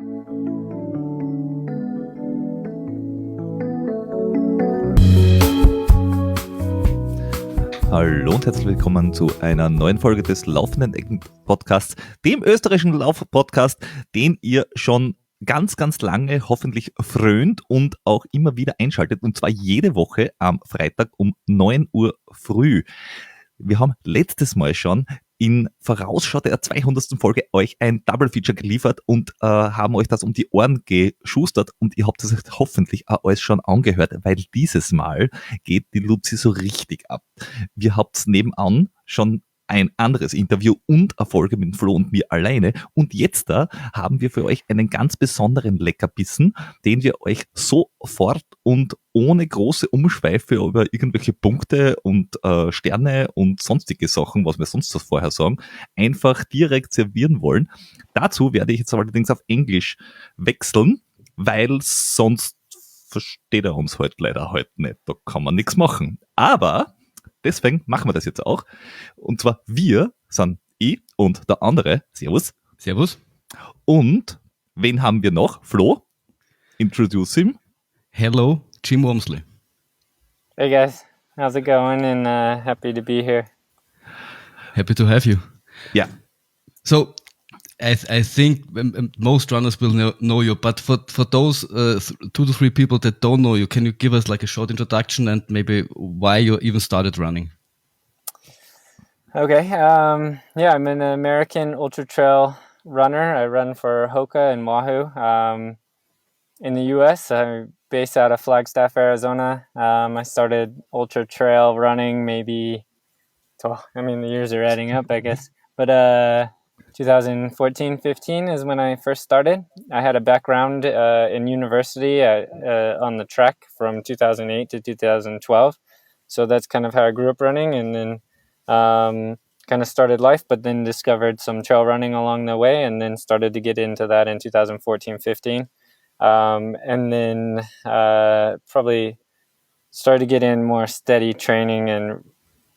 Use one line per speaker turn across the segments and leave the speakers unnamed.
Hallo und herzlich willkommen zu einer neuen Folge des Laufend Entdecken Podcasts, dem österreichischen Lauf-Podcast, den ihr schon ganz, ganz lange hoffentlich frönt und auch immer wieder einschaltet, und zwar jede Woche am Freitag um 9 Uhr früh. Wir haben letztes Mal schon in Vorausschau der 200. Folge euch ein Double-Feature geliefert und haben euch das um die Ohren geschustert, und ihr habt es hoffentlich auch alles schon angehört, weil dieses Mal geht die Luzi so richtig ab. Wir habt nebenan schon ein anderes Interview und eine Folge mit Flo und mir alleine, und jetzt da haben wir für euch einen ganz besonderen Leckerbissen, den wir euch sofort und ohne große Umschweife über irgendwelche Punkte und Sterne und sonstige Sachen, was wir sonst so vorher sagen, einfach direkt servieren wollen. Dazu werde ich jetzt allerdings auf Englisch wechseln, weil sonst versteht er uns halt leider heute nicht. Da kann man nichts machen. Aber deswegen machen wir das jetzt auch. Und zwar wir sind ich und der andere. Servus.
Servus.
Und wen haben wir noch? Flo, introduce him.
Hello, Jim Walmsley.
Hey guys, how's it going? And happy to be here.
Happy to have you.
Yeah.
So, I think most runners will know you, but for those 2 to 3 people that don't know you, can you give us like a short introduction and maybe why you even started running?
Okay, yeah, I'm an American ultra trail runner. I run for Hoka and Wahoo. In the U.S., I'm based out of Flagstaff, Arizona. I started ultra trail running maybe, the years are adding up, I guess. But 2014-15 is when I first started. I had a background in university on the track from 2008 to 2012. So that's kind of how I grew up running, and then kind of started life, but then discovered some trail running along the way, and then started to get into that in 2014-15. And then probably started to get in more steady training, and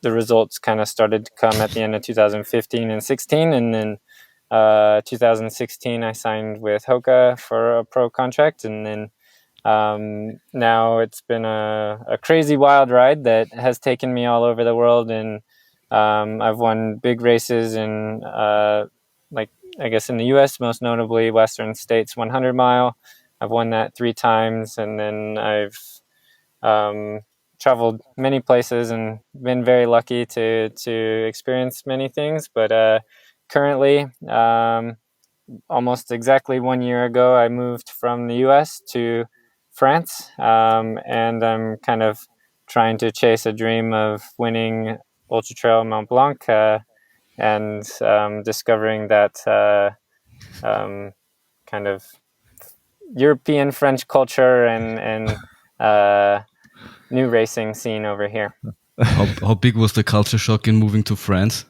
the results kind of started to come at the end of 2015 and 16. And then 2016, I signed with Hoka for a pro contract. And then now it's been a crazy wild ride that has taken me all over the world. And I've won big races in, I guess in the U.S., most notably Western States 100 mile. I've won that 3 times. And then I've traveled many places and been very lucky to experience many things. But currently, almost exactly 1 year ago, I moved from the U.S. to France, and I'm kind of trying to chase a dream of winning Ultra Trail Mont Blanc and discovering that kind of European French culture and new racing scene over here.
How big was the culture shock in moving to France?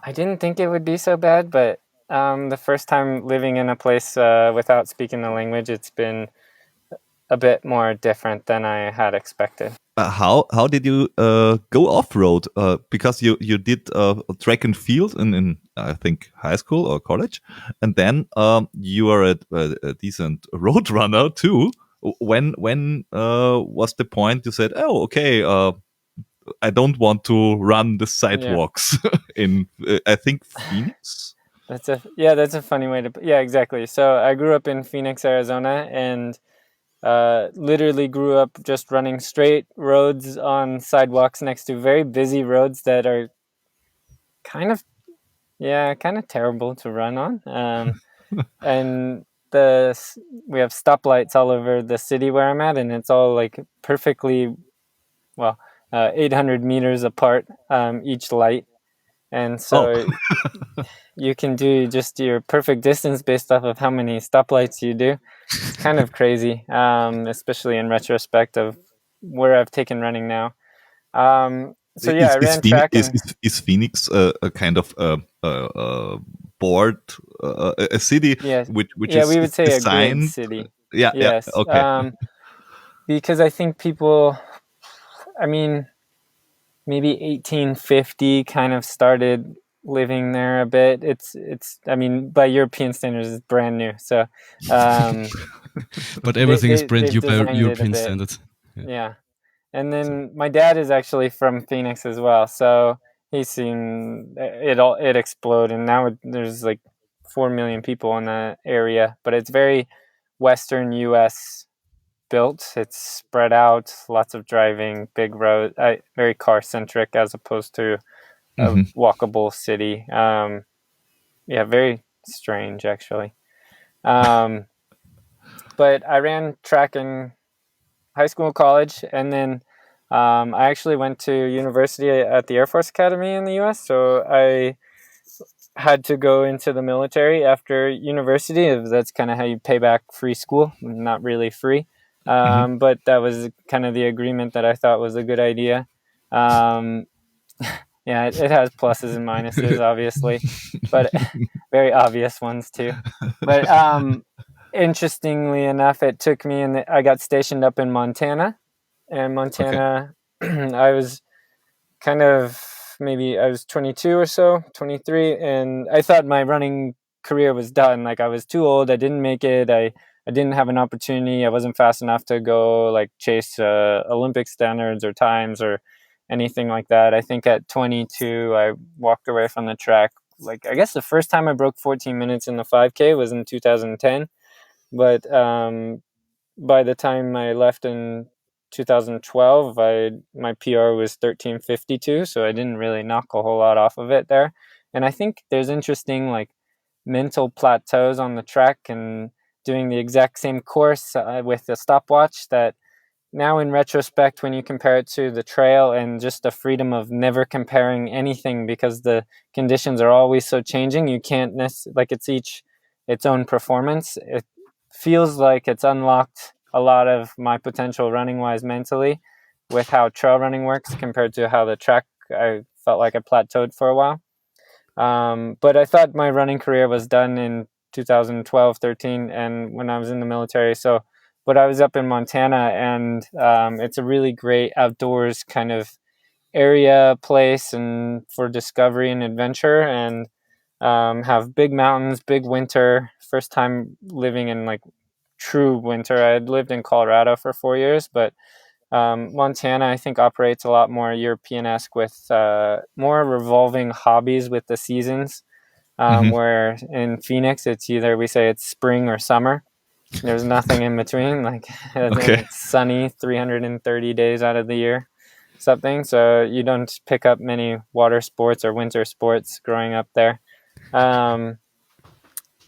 I didn't think it would be so bad, but the first time living in a place without speaking the language, it's been a bit more different than I had expected.
How did you go off-road? Because you did track and field in I think high school or college, and then you are a decent road runner too. When was the point you said, oh, okay, I don't want to run the sidewalks in I think Phönix?
That's a funny way to, exactly. So I grew up in Phoenix, Arizona, and literally grew up just running straight roads on sidewalks next to very busy roads that are kind of terrible to run on. And we have stoplights all over the city where I'm at, and it's all like perfectly 800 meters apart, each light. And so you can do just your perfect distance based off of how many stoplights you do. It's kind of crazy, especially in retrospect of where I've taken running now. I ran track.
Is Phoenix a kind of board, a city which is
we would say
designed?
A great city.
Yeah,
yes.
Yeah, okay.
Because I think people, maybe 1850 kind of started living there a bit. It's I mean, by European standards, it's brand new. So,
but everything is brand
they've
new by
designed it a
European
bit.
standards.
Yeah. And then my dad is actually from Phoenix as well, so he's seen it explode, and now there's like 4 million people in the area, but it's very Western U.S. built. It's spread out, lots of driving, big road, very car centric as opposed to a walkable city. Yeah, very strange actually. But I ran track in high school, college, and then I actually went to university at the Air Force Academy in the U.S. So I had to go into the military after university. That's kind of how you pay back free school, not really free. But that was kind of the agreement that I thought was a good idea. Yeah, it has pluses and minuses, obviously, but very obvious ones too. But interestingly enough, it took me, and I got stationed up in Montana. And Montana, I was kind of, maybe I was 22 or so, 23, and I thought my running career was done. Like, I was too old. I didn't make it. I didn't have an opportunity. I wasn't fast enough to go like chase Olympic standards or times or anything like that. I think at 22, I walked away from the track. Like, I guess the first time I broke 14 minutes in the 5K was in 2010. But by the time I left in 2012, my PR was 13:52, so I didn't really knock a whole lot off of it there. And I think there's interesting like mental plateaus on the track, and doing the exact same course with a stopwatch, that now in retrospect, when you compare it to the trail and just the freedom of never comparing anything because the conditions are always so changing, you can't like, it's each its own performance. It feels like it's unlocked a lot of my potential running wise mentally with how trail running works compared to how the track, I felt like I plateaued for a while. But I thought my running career was done in 2012, 13, and when I was in the military. So, but I was up in Montana, and it's a really great outdoors kind of area, place, and for discovery and adventure, and have big mountains, big winter. First time living in like true winter. I had lived in Colorado for 4 years, but Montana, I think, operates a lot more European-esque with more revolving hobbies with the seasons. Where in Phoenix, it's either, we say it's spring or summer. There's nothing in between. Like, it's sunny 330 days out of the year, something. So you don't pick up many water sports or winter sports growing up there.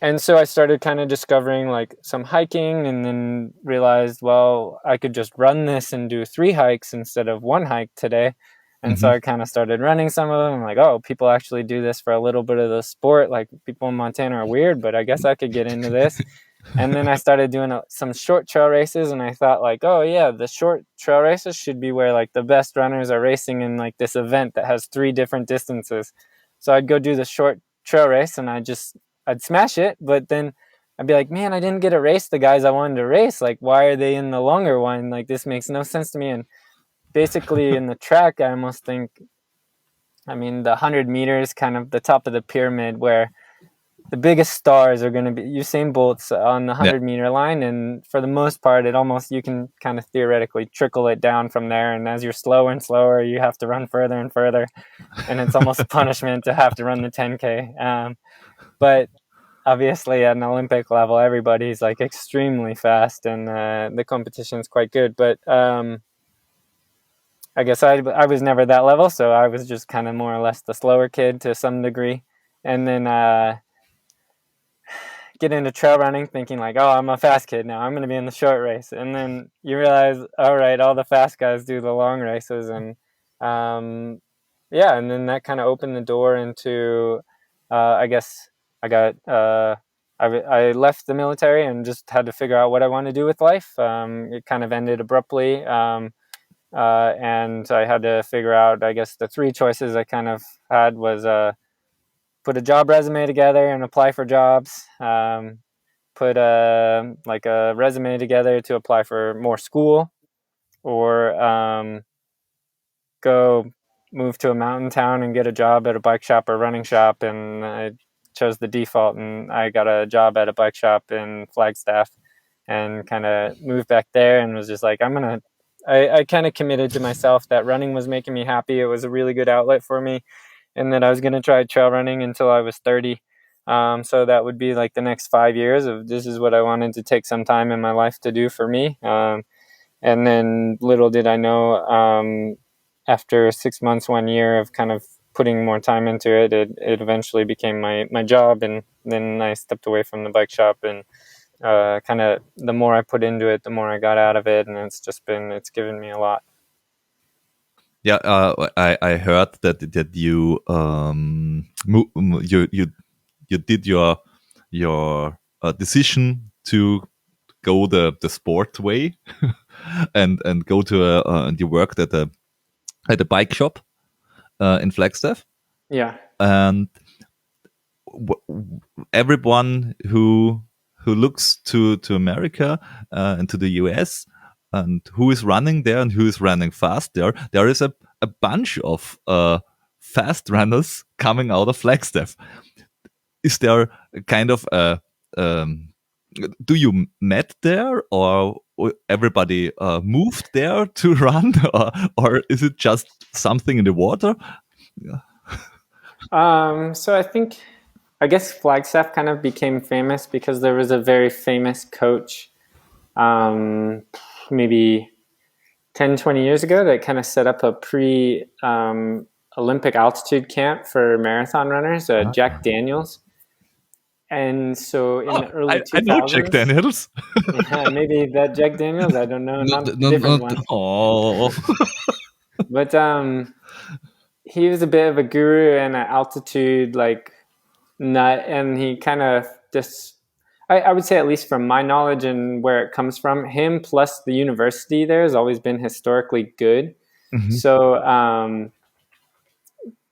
And so I started kind of discovering like some hiking, and then realized, well, I could just run this and do 3 hikes instead of 1 hike today. And so I kind of started running some of them. I'm like, oh, people actually do this for a little bit of the sport. Like, people in Montana are weird, but I guess I could get into this. And then I started doing some short trail races, and I thought like, oh yeah, the short trail races should be where like the best runners are racing in like this event that has 3 different distances. So I'd go do the short trail race, and I'd smash it, but then I'd be like, man, I didn't get to race the guys I wanted to race. Like, why are they in the longer one? Like, this makes no sense to me. And basically in the track, I almost think, I mean, the 100 meters, kind of the top of the pyramid, where the biggest stars are going to be Usain Bolt's on the 100-meter line. And for the most part, you can kind of theoretically trickle it down from there. And as you're slower and slower, you have to run further and further. And it's almost a punishment to have to run the 10K. But obviously at an Olympic level, everybody's like extremely fast, and the competition's quite good. But I guess I was never that level, so I was just kind of more or less the slower kid to some degree. And then get into trail running thinking like, oh, I'm a fast kid now, I'm going to be in the short race. And then you realize, all right, all the fast guys do the long races. And yeah, and then that kind of opened the door into, I guess I got, I left the military and just had to figure out what I want to do with life. It kind of ended abruptly. And I had to figure out, I guess the 3 choices I kind of had was, put a job resume together and apply for jobs, put a resume together to apply for more school, or go move to a mountain town and get a job at a bike shop or running shop, and I chose the default, and I got a job at a bike shop in Flagstaff and kind of moved back there and was just like, I kind of committed to myself that running was making me happy. It was a really good outlet for me, and that I was going to try trail running until I was 30. So that would be like the next 5 years of this is what I wanted to take some time in my life to do for me. And then little did I know, after 6 months, 1 year of kind of putting more time into it, it eventually became my job. And then I stepped away from the bike shop, and kind of the more I put into it, the more I got out of it. And it's given me a lot.
Yeah, I heard that you you did your decision to go the sport way and go to and you worked at a bike shop in Flagstaff.
Yeah.
And everyone who looks to America and to the US and who is running there and who is running fast there is a bunch of fast runners coming out of Flagstaff. Is there a kind of a do you met there, or everybody moved there to run, or is it just something in the water?
So I guess Flagstaff kind of became famous because there was a very famous coach, maybe 10, 20 years ago, that kind of set up a Olympic altitude camp for marathon runners, Jack Daniels. And so in the early 2000s,
I know Jack Daniels.
Yeah, maybe that Jack Daniels, I don't know, not different one.
Oh,
but he was a bit of a guru and an altitude nut, and he kind of just, I would say, at least from my knowledge and where it comes from, him plus the university there has always been historically good. Mm-hmm. So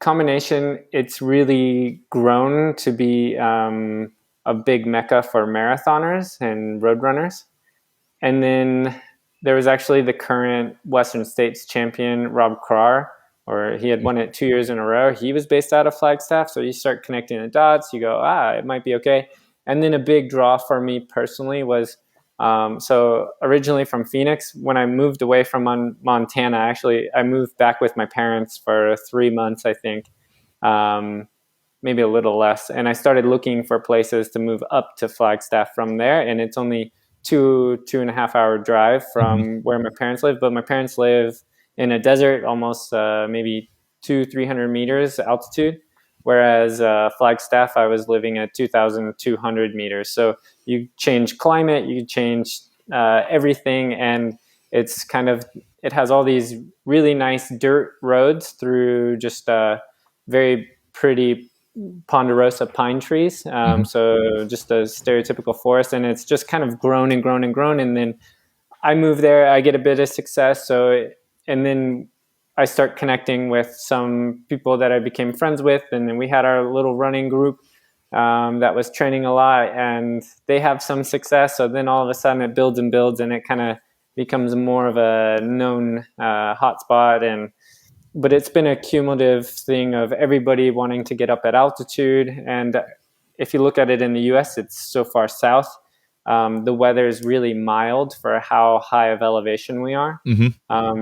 combination, it's really grown to be a big mecca for marathoners and road runners. And then there was actually the current Western States champion, Rob Krar, or he had won it 2 years in a row. He was based out of Flagstaff. So you start connecting the dots, you go, it might be okay. And then a big draw for me personally was, so originally from Phönix, when I moved away from Montana, actually, I moved back with my parents for 3 months, I think, maybe a little less. And I started looking for places to move up to Flagstaff from there. And it's only 2.5 hour drive from where my parents live. But my parents live in a desert, almost maybe 200-300 meters altitude. Whereas Flagstaff, I was living at 2,200 meters. So you change climate, you change everything, and it's it has all these really nice dirt roads through just very pretty ponderosa pine trees. So just a stereotypical forest, and it's just kind of grown and grown and grown. And then I move there, I get a bit of success. And then I start connecting with some people that I became friends with, and then we had our little running group that was training a lot, and they have some success. So then all of a sudden it builds and builds, and it kind of becomes more of a known hotspot. But it's been a cumulative thing of everybody wanting to get up at altitude. And if you look at it in the US, it's so far south. The weather is really mild for how high of elevation we are,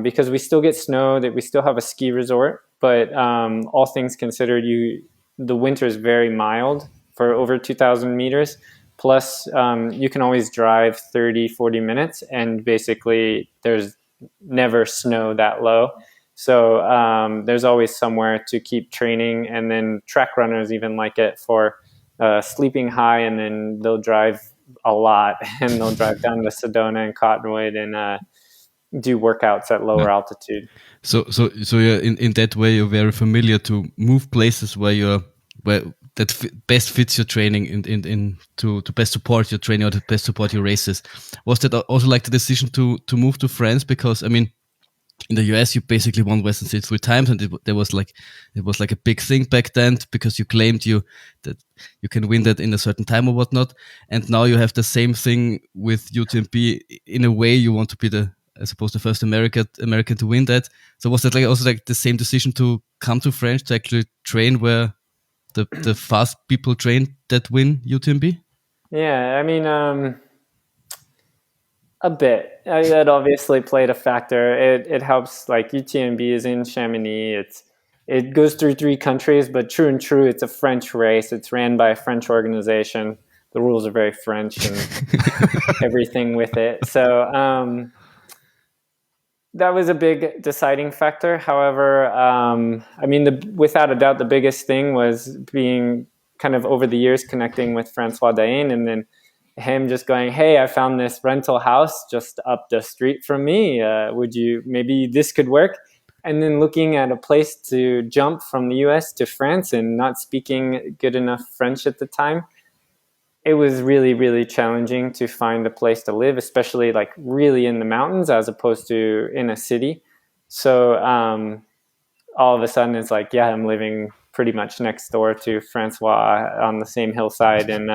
because we still get snow, that we still have a ski resort, but all things considered, the winter is very mild for over 2,000 meters. Plus, you can always drive 30, 40 minutes, and basically there's never snow that low. So there's always somewhere to keep training, and then track runners even like it for sleeping high, and then they'll drive a lot, and they'll drive down to Sedona and Cottonwood and do workouts at lower altitude.
So you're in that way, you're very familiar to move places where best fits your training in to best support your training or to best support your races. Was that also like the decision to move to France? Because I mean, in the US, you basically won Western States 3 times, and it was like a big thing back then because you claimed that you can win that in a certain time or whatnot. And now you have the same thing with UTMB. In a way, you want to be I suppose the first American to win that. So was that like also like the same decision to come to France to actually train where the fast people train that win UTMB?
Yeah, I mean, a bit. That obviously played a factor. It helps. Like UTMB is in Chamonix. It goes through 3 countries, but true, it's a French race. It's ran by a French organization. The rules are very French and everything with it. So that was a big deciding factor. However, I mean, without a doubt, the biggest thing was being kind of over the years connecting with Francois Dain, and then him just going, hey, I found this rental house just up the street from me. Maybe this could work? And then looking at a place to jump from the US to France and not speaking good enough French at the time, it was really, really challenging to find a place to live, especially like really in the mountains as opposed to in a city. So all of a sudden it's like, yeah, I'm living pretty much next door to Francois on the same hillside. And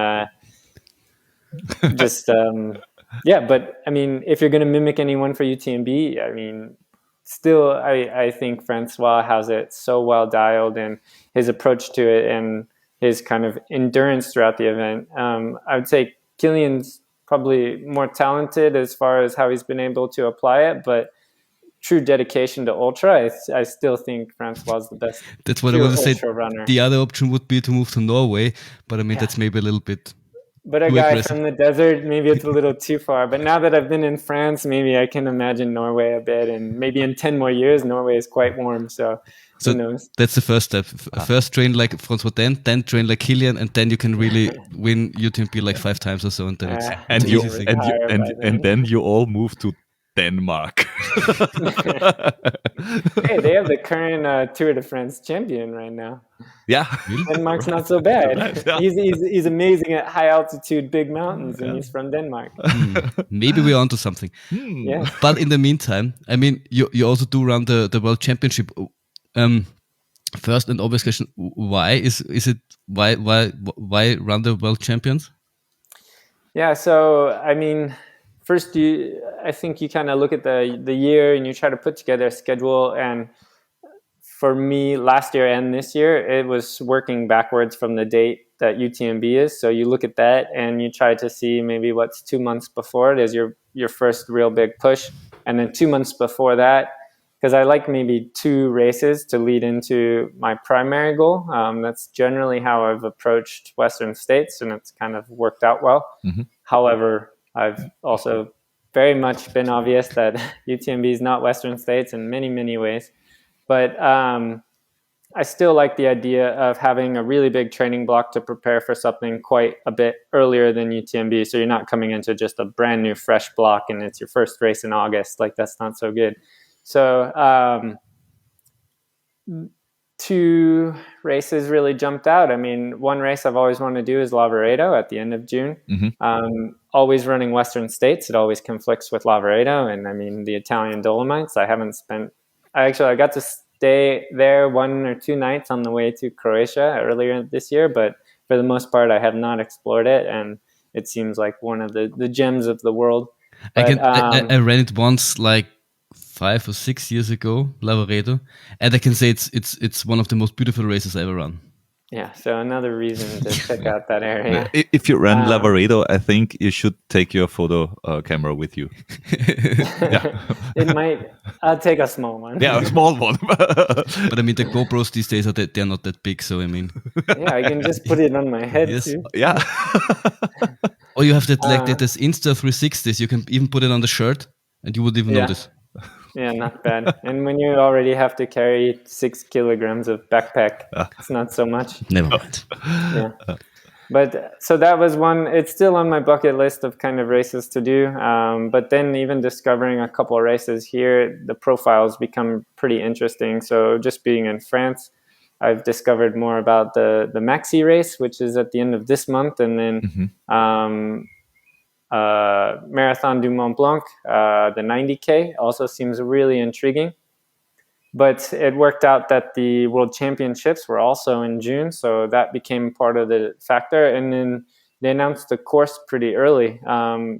but I mean, if you're going to mimic anyone for UTMB, I mean, still, I think Francois has it so well dialed, and his approach to it and his kind of endurance throughout the event. I would say Kilian's probably more talented as far as how he's been able to apply it, but true dedication to ultra, I still think Francois is the best.
That's what I was to say.
Runner.
The other option would be to move to Norway, but I mean, that's maybe a little bit.
But a guy from the desert, maybe it's a little too far. But now that I've been in France, maybe I can imagine Norway a bit. And maybe in 10 more years, Norway is quite warm. So who knows?
That's the first step. First train like Francois then train like Kilian, and then you can really win UTMB like 5 times or so. And then
then you all move to Denmark.
Hey, they have the current Tour de France champion right now.
Yeah,
Denmark's not so bad. Yeah. He's amazing at high altitude, big mountains, and he's from Denmark.
Maybe we're onto something.
Yeah.
But in the meantime, I mean, you also do run the World Championship. First and obvious question: why why run the World Champions?
Yeah. So I mean, first, I think you kind of look at the year and you try to put together a schedule. And for me, last year and this year, it was working backwards from the date that UTMB is. So you look at that and you try to see maybe what's 2 months before it is your first real big push. And then 2 months before that, because I like maybe 2 races to lead into my primary goal. That's generally how I've approached Western States, and it's kind of worked out well. Mm-hmm. However, I've also very much been obvious that UTMB is not Western States in many, many ways. But I still like the idea of having a really big training block to prepare for something quite a bit earlier than UTMB. So you're not coming into just a brand new, fresh block and it's your first race in August. Like, that's not so good. So 2 races really jumped out. I mean, one race I've always wanted to do is Lavaredo at the end of June. Mm-hmm. Always running Western States, it always conflicts with Lavaredo. And I mean, the Italian Dolomites, I got to stay there 1 or 2 nights on the way to Croatia earlier this year, but for the most part, I have not explored it. And it seems like one of the gems of the world. But,
I ran it once, like 5 or 6 years ago, Lavaredo, and I can say it's one of the most beautiful races I ever run.
Yeah, so another reason to check out that area.
If you run Lavaredo, I think you should take your photo camera with you.
I'll take a small one.
Yeah, a small one.
But I mean, the GoPros these days they're not that big, so I mean.
Yeah, I can just put it on my head too.
Yeah.
Or you have that like this Insta 360s. You can even put it on the shirt, and you would even notice.
Yeah, not bad. And when you already have to carry 6 kilograms of backpack, it's not so much.
Never mind.
Yeah. But so that was one. It's still on my bucket list of kind of races to do. But then even discovering a couple of races here, the profiles become pretty interesting. So just being in France, I've discovered more about the Maxi race, which is at the end of this month. And then Marathon du Mont Blanc, the 90K, also seems really intriguing. But it worked out that the World Championships were also in June, so that became part of the factor. And then they announced the course pretty early.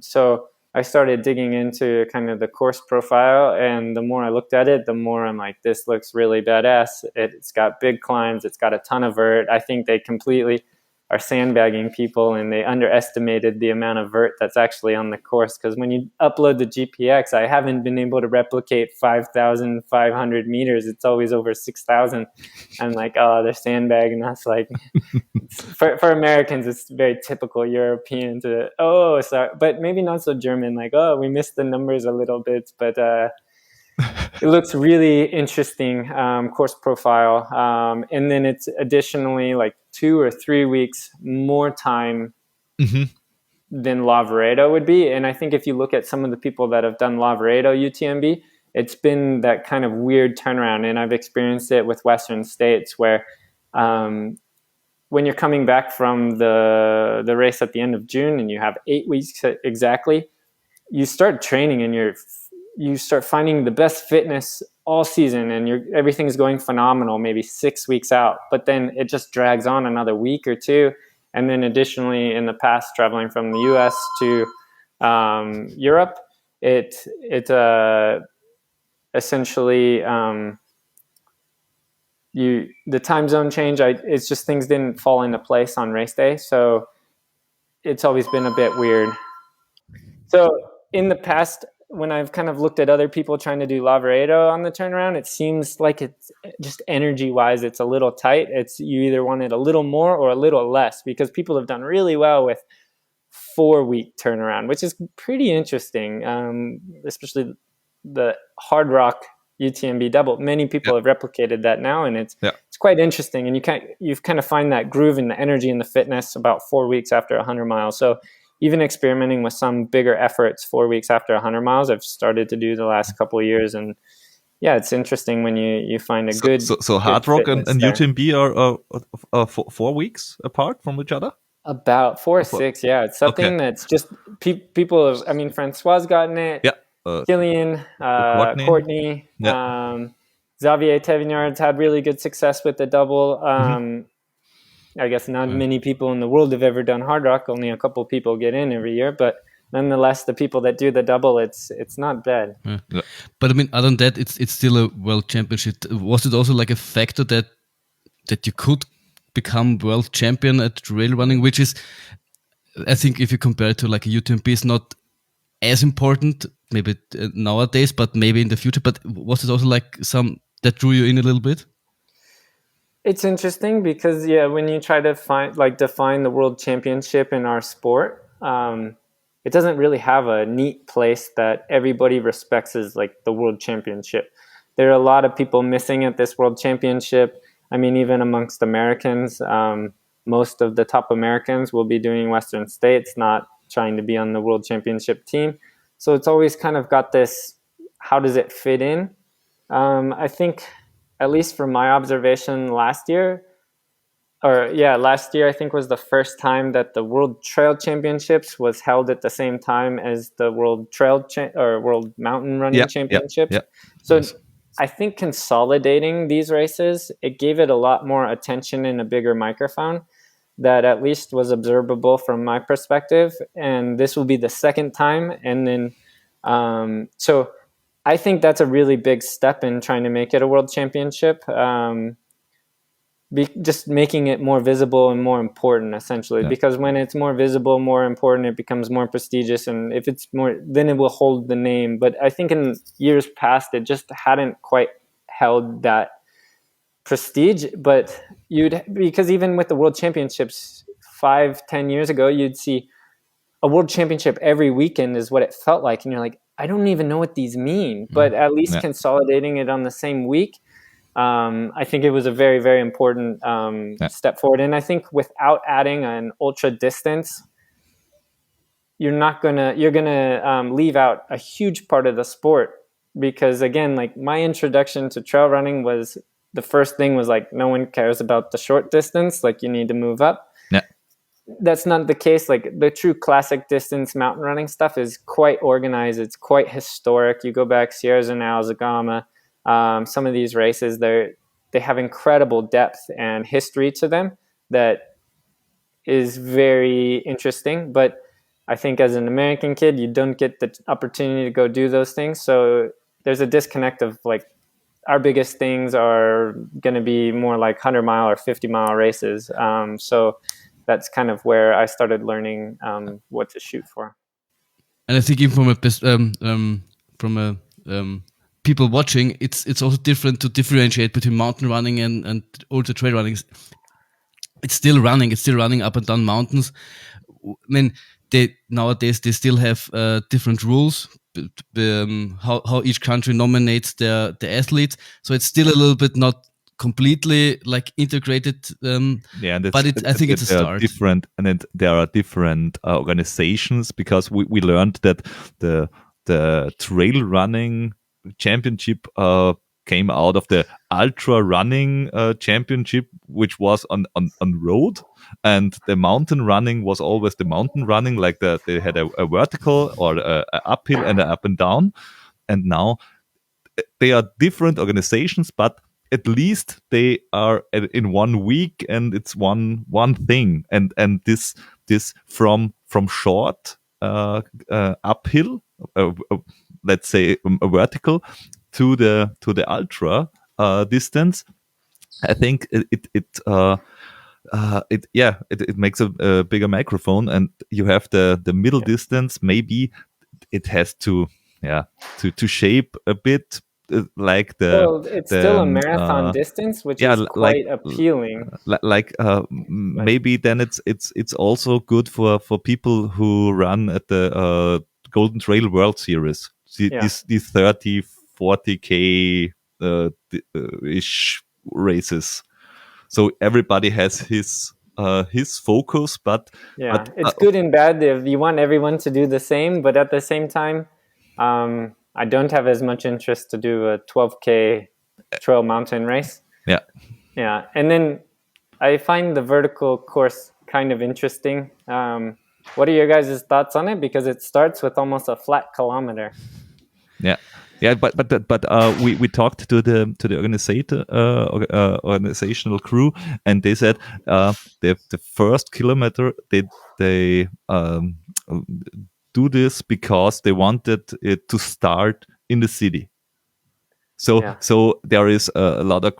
So I started digging into kind of the course profile, and the more I looked at it, the more I'm like, this looks really badass. It's got big climbs. It's got a ton of vert. I think they completely are sandbagging people, and they underestimated the amount of vert that's actually on the course. Because when you upload the GPX, I haven't been able to replicate 5,500 meters. It's always over 6,000. I'm like, oh, they're sandbagging us. Like, for Americans, it's very typical European to, oh, sorry, but maybe not so German. Like, oh, we missed the numbers a little bit, but it looks really interesting course profile. And then it's additionally like 2 or 3 weeks more time than Lavaredo would be. And I think if you look at some of the people that have done Lavaredo UTMB, it's been that kind of weird turnaround. And I've experienced it with Western States where when you're coming back from the race at the end of June and you have 8 weeks exactly, you start training and you start finding the best fitness all season, and everything's going phenomenal, maybe 6 weeks out, but then it just drags on another week or two. And then additionally, in the past, traveling from the US to Europe, it essentially the time zone change, it's just things didn't fall into place on race day, so it's always been a bit weird. So in the past, when I've kind of looked at other people trying to do Lavaredo on the turnaround, it seems like it's just energy-wise, it's a little tight. It's you either want it a little more or a little less, because people have done really well with 4-week turnaround, which is pretty interesting, especially the Hard Rock UTMB double. Many people have replicated that now, and it's quite interesting. And you kind of find that groove and the energy and the fitness about 4 weeks after 100 miles. So even experimenting with some bigger efforts 4 weeks after 100 miles, I've started to do the last couple of years. And yeah, it's interesting when you find a good.
So Hard Rock and UTMB are 4 weeks apart from each other? About
4 or 6, yeah. It's something that's just people have, I mean, Francois gotten it.
Yeah.
Killian, Courtney, Xavier Tevignard's had really good success with the double. I guess not many people in the world have ever done Hard Rock. Only a couple people get in every year, but nonetheless, the people that do the double, it's not bad.
Yeah. But I mean, other than that, it's still a world championship. Was it also like a factor that you could become world champion at trail running, which is, I think, if you compare it to like a UTMB, is not as important maybe nowadays, but maybe in the future. But was it also like some that drew you in a little bit?
It's interesting because when you try to define the world championship in our sport, it doesn't really have a neat place that everybody respects as like the world championship. There are a lot of people missing at this world championship. I mean, even amongst Americans, most of the top Americans will be doing Western States, not trying to be on the world championship team. So it's always kind of got this, how does it fit in? I think, at least from my observation last year, I think was the first time that the World Trail Championships was held at the same time as the World Trail or World Mountain Running Championships. So I think consolidating these races, it gave it a lot more attention and a bigger microphone that at least was observable from my perspective. And this will be the second time. And then, so I think that's a really big step in trying to make it a world championship. Just making it more visible and more important, essentially, because when it's more visible, more important, it becomes more prestigious. And if it's more, then it will hold the name. But I think in years past, it just hadn't quite held that prestige. But because even with the world championships 5-10 years ago, you'd see a world championship every weekend is what it felt like. And you're like, I don't even know what these mean. But at least consolidating it on the same week, I think it was a very, very important step forward. And I think without adding an ultra distance, you're gonna leave out a huge part of the sport. Because again, like my introduction to trail running was, the first thing was like, no one cares about the short distance. Like you need to move up. That's not the case. Like the true classic distance mountain running stuff is quite organized. It's quite historic. You go back Sierra Zanal, Zagama, some of these races, they have incredible depth and history to them that is very interesting. But I think as an American kid, you don't get the opportunity to go do those things. So there's a disconnect of like, our biggest things are going to be more like 100-mile or 50-mile races. So that's kind of where I started learning what to shoot for.
And I think even from a people watching, it's also different to differentiate between mountain running and ultra trail running. It's still running up and down mountains. I mean, nowadays they still have different rules. How each country nominates the athletes, so it's still a little bit not completely like integrated. But I think it's a start.
Different, and then there are different organizations, because we learned that the trail running championship came out of the ultra running championship, which was on road, and the mountain running was always the mountain running, like they had a vertical or a uphill and a up and down. And now they are different organizations, but at least they are in 1 week, and it's one thing. And this from short uphill, let's say a vertical, to the ultra distance. I think it makes a bigger microphone, and you have the middle distance. Maybe it has to shape a bit like
it's still a marathon distance, which is quite appealing.
Maybe then it's also good for people who run at the Golden Trail World Series. These 30, 40K ish races. So everybody has his focus, but
it's good and bad. If you want everyone to do the same, but at the same time, I don't have as much interest to do a 12K trail mountain race. Yeah, and then I find the vertical course kind of interesting. What are your guys' thoughts on it? Because it starts with almost a flat kilometer.
Yeah, but we talked to the organizational crew, and they said the first kilometer they do this because they wanted it to start in the city. So there is a lot of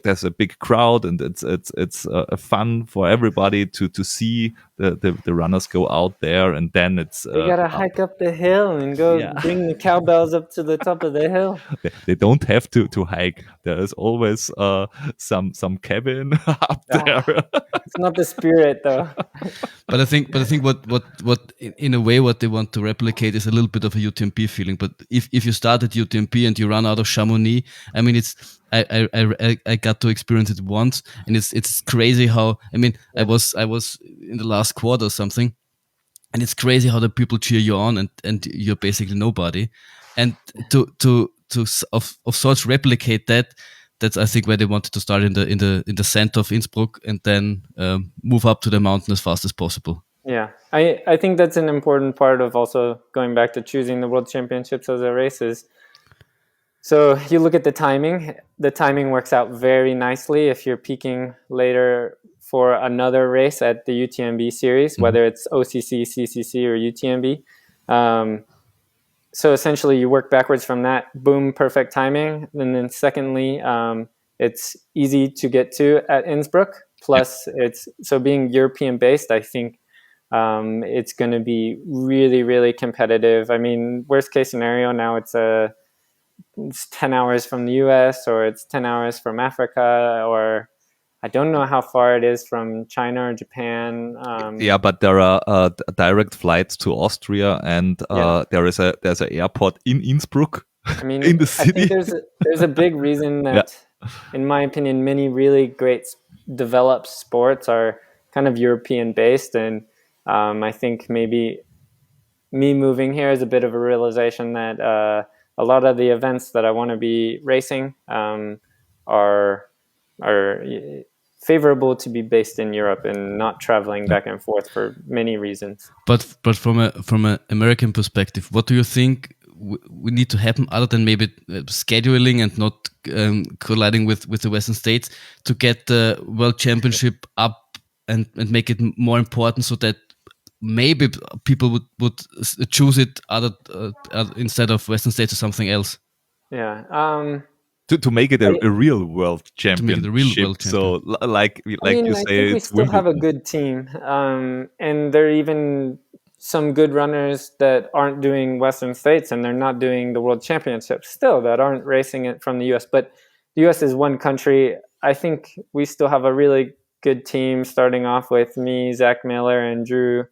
there's a big crowd, and it's fun for everybody to see the runners go out there, and then it's
they gotta hike up the hill and go bring the cowbells up to the top of the hill.
They don't have to hike. There is always some cabin up there.
It's not the spirit though.
But I think what in a way what they want to replicate is a little bit of a UTMB feeling. But if you start at UTMB and you run out of Chamonix, I mean, I got to experience it once, and it's crazy how, I mean, I was in the last quarter or something, and it's crazy how the people cheer you on, and you're basically nobody, and to of sorts replicate that. That's, I think, where they wanted to start in the center of Innsbruck, and then move up to the mountain as fast as possible.
Yeah, I think that's an important part of also going back to choosing the World Championships as a races. So you look at the timing. The timing works out very nicely if you're peaking later for another race at the UTMB series, whether it's OCC, CCC, or UTMB. So essentially, you work backwards from that. Boom, perfect timing. And then secondly, it's easy to get to at Innsbruck. Plus, being European based, I think it's going to be really, really competitive. I mean, worst case scenario now, it's 10 hours from the US, or it's 10 hours from Africa, or I don't know how far it is from China or Japan.
But there are direct flights to Austria, and there's an airport in Innsbruck.
I mean,
in the city.
I think there's a big reason that, in my opinion, many really great developed sports are kind of European based, and I think maybe me moving here is a bit of a realization that a lot of the events that I want to be racing are favorable to be based in Europe and not traveling back and forth for many reasons.
But from an American perspective, what do you think we need to happen, other than maybe scheduling and not colliding with the Western states, to get the World Championship up and make it more important, so that maybe people would choose it instead of Western States or something else.
Yeah.
To make it a real world championship.
To make it a real world champion.
So like
I mean,
you
I
say,
think we
it's
still have a
Wimbledon.
good team, and there are even some good runners that aren't doing Western States, and they're not doing the World Championships still, that aren't racing it from the U.S. But the U.S. is one country. I think we still have a really good team, starting off with me, Zach Miller, and Drew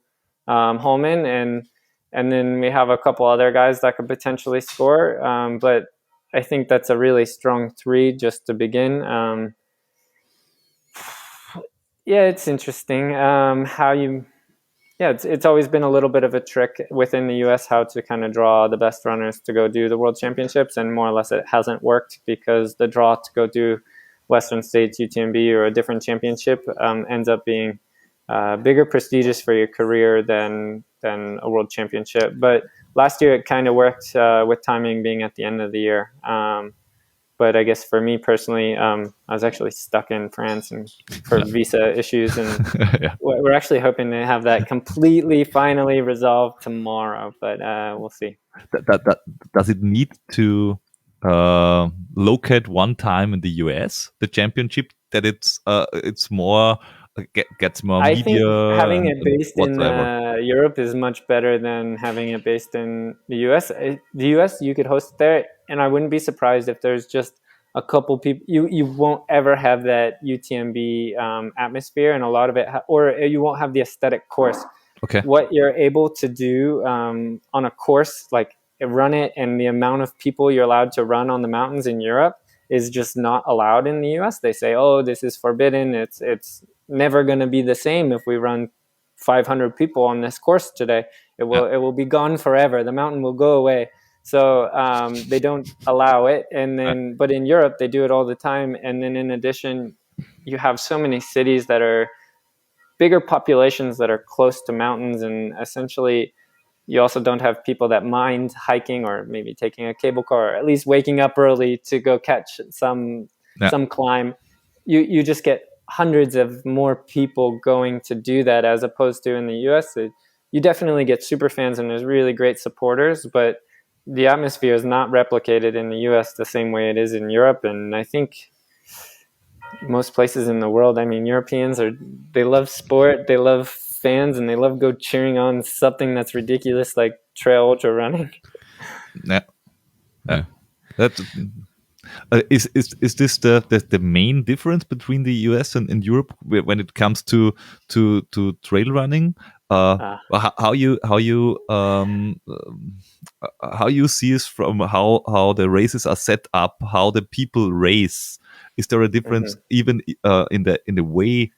Holman, and then we have a couple other guys that could potentially score. But I think that's a really strong three just to begin. Yeah, it's interesting how you. Yeah, it's always been a little bit of a trick within the U.S. how to kind of draw the best runners to go do the World Championships, and more or less it hasn't worked because the draw to go do Western States, UTMB, or a different championship ends up being bigger prestigious for your career than a World Championship. But last year it kind of worked with timing being at the end of the year. But I guess for me personally, I was actually stuck in France and for visa issues, and
Yeah.
we're actually hoping to have that completely finally resolved tomorrow. But we'll see.
That does it need to locate one time in the US the championship that it's more gets more
I
media
think having it
and
based in
whatsoever?
Europe is much better than having it based in the US. The US, you could host it there, and I wouldn't be surprised if there's just a couple people. You won't ever have that UTMB atmosphere, and a lot of it, or you won't have the aesthetic course.
Okay.
What you're able to do on a course, like run it, and the amount of people you're allowed to run on the mountains in Europe is just not allowed in the US. They say, oh, this is forbidden. It's never going to be the same if we run 500 people on this course today. It will be gone forever. The mountain will go away. So they don't allow it. And then, but in Europe, they do it all the time. And then in addition, you have so many cities that are bigger populations that are close to mountains, and essentially you also don't have people that mind hiking or maybe taking a cable car, or at least waking up early to go catch some climb. You just get hundreds of more people going to do that, as opposed to in the US. You definitely get super fans and there's really great supporters, but the atmosphere is not replicated in the US the same way it is in Europe. And I think most places in the world, I mean, Europeans they love sport, they love fans, and they love go cheering on something that's ridiculous like trail ultra running.
Yeah. That is this the main difference between the US and Europe when it comes to trail running? How you see is from how the races are set up, how the people race. Is there a difference even in the way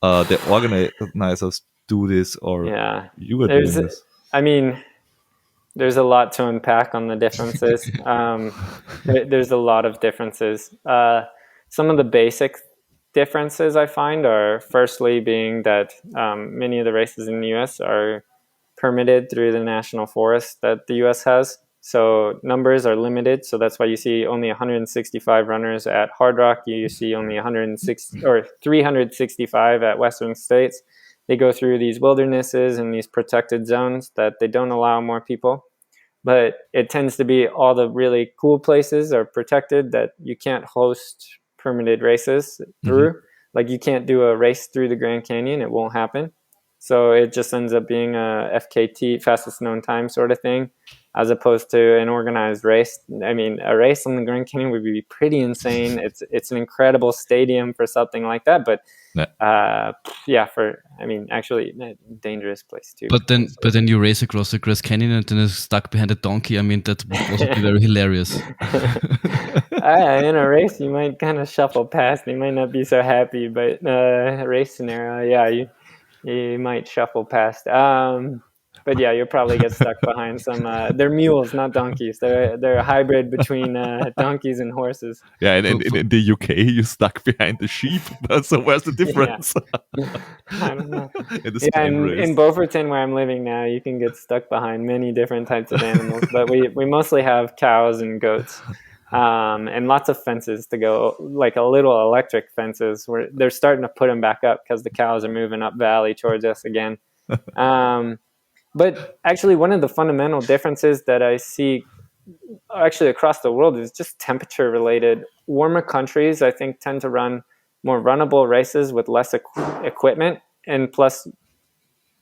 the organizers do this, or you are doing this?
I mean, there's a lot to unpack on the differences. There's a lot of differences. Some of the basic differences I find are, firstly, being that many of the races in the US are permitted through the national forest that the US has. So numbers are limited. So that's why you see only 165 runners at Hard Rock. You see only 160 or 365 at Western States. They go through these wildernesses and these protected zones that they don't allow more people. But it tends to be all the really cool places are protected that you can't host permitted races through. Like you can't do a race through the Grand Canyon. It won't happen. So it just ends up being a FKT, fastest known time sort of thing, as opposed to an organized race. I mean, a race on the Grand Canyon would be pretty insane. It's an incredible stadium for something like that, but actually a dangerous place too.
But then you race across the Grand Canyon and then is stuck behind a donkey. I mean, that would also be very hilarious.
In a race, you might kind of shuffle past. You might not be so happy, but a race scenario, you might shuffle past. But yeah, you'll probably get stuck behind some. They're mules, not donkeys. They're a hybrid between donkeys and horses.
Yeah, and in the UK, you're stuck behind the sheep. So where's the difference?
I don't know. In Beauforton, where I'm living now, you can get stuck behind many different types of animals. But we mostly have cows and goats. And lots of fences to go, like a little electric fences where they're starting to put them back up because the cows are moving up valley towards us again. But actually, one of the fundamental differences that I see actually across the world is just temperature related. Warmer countries, I think, tend to run more runnable races with less equipment, and plus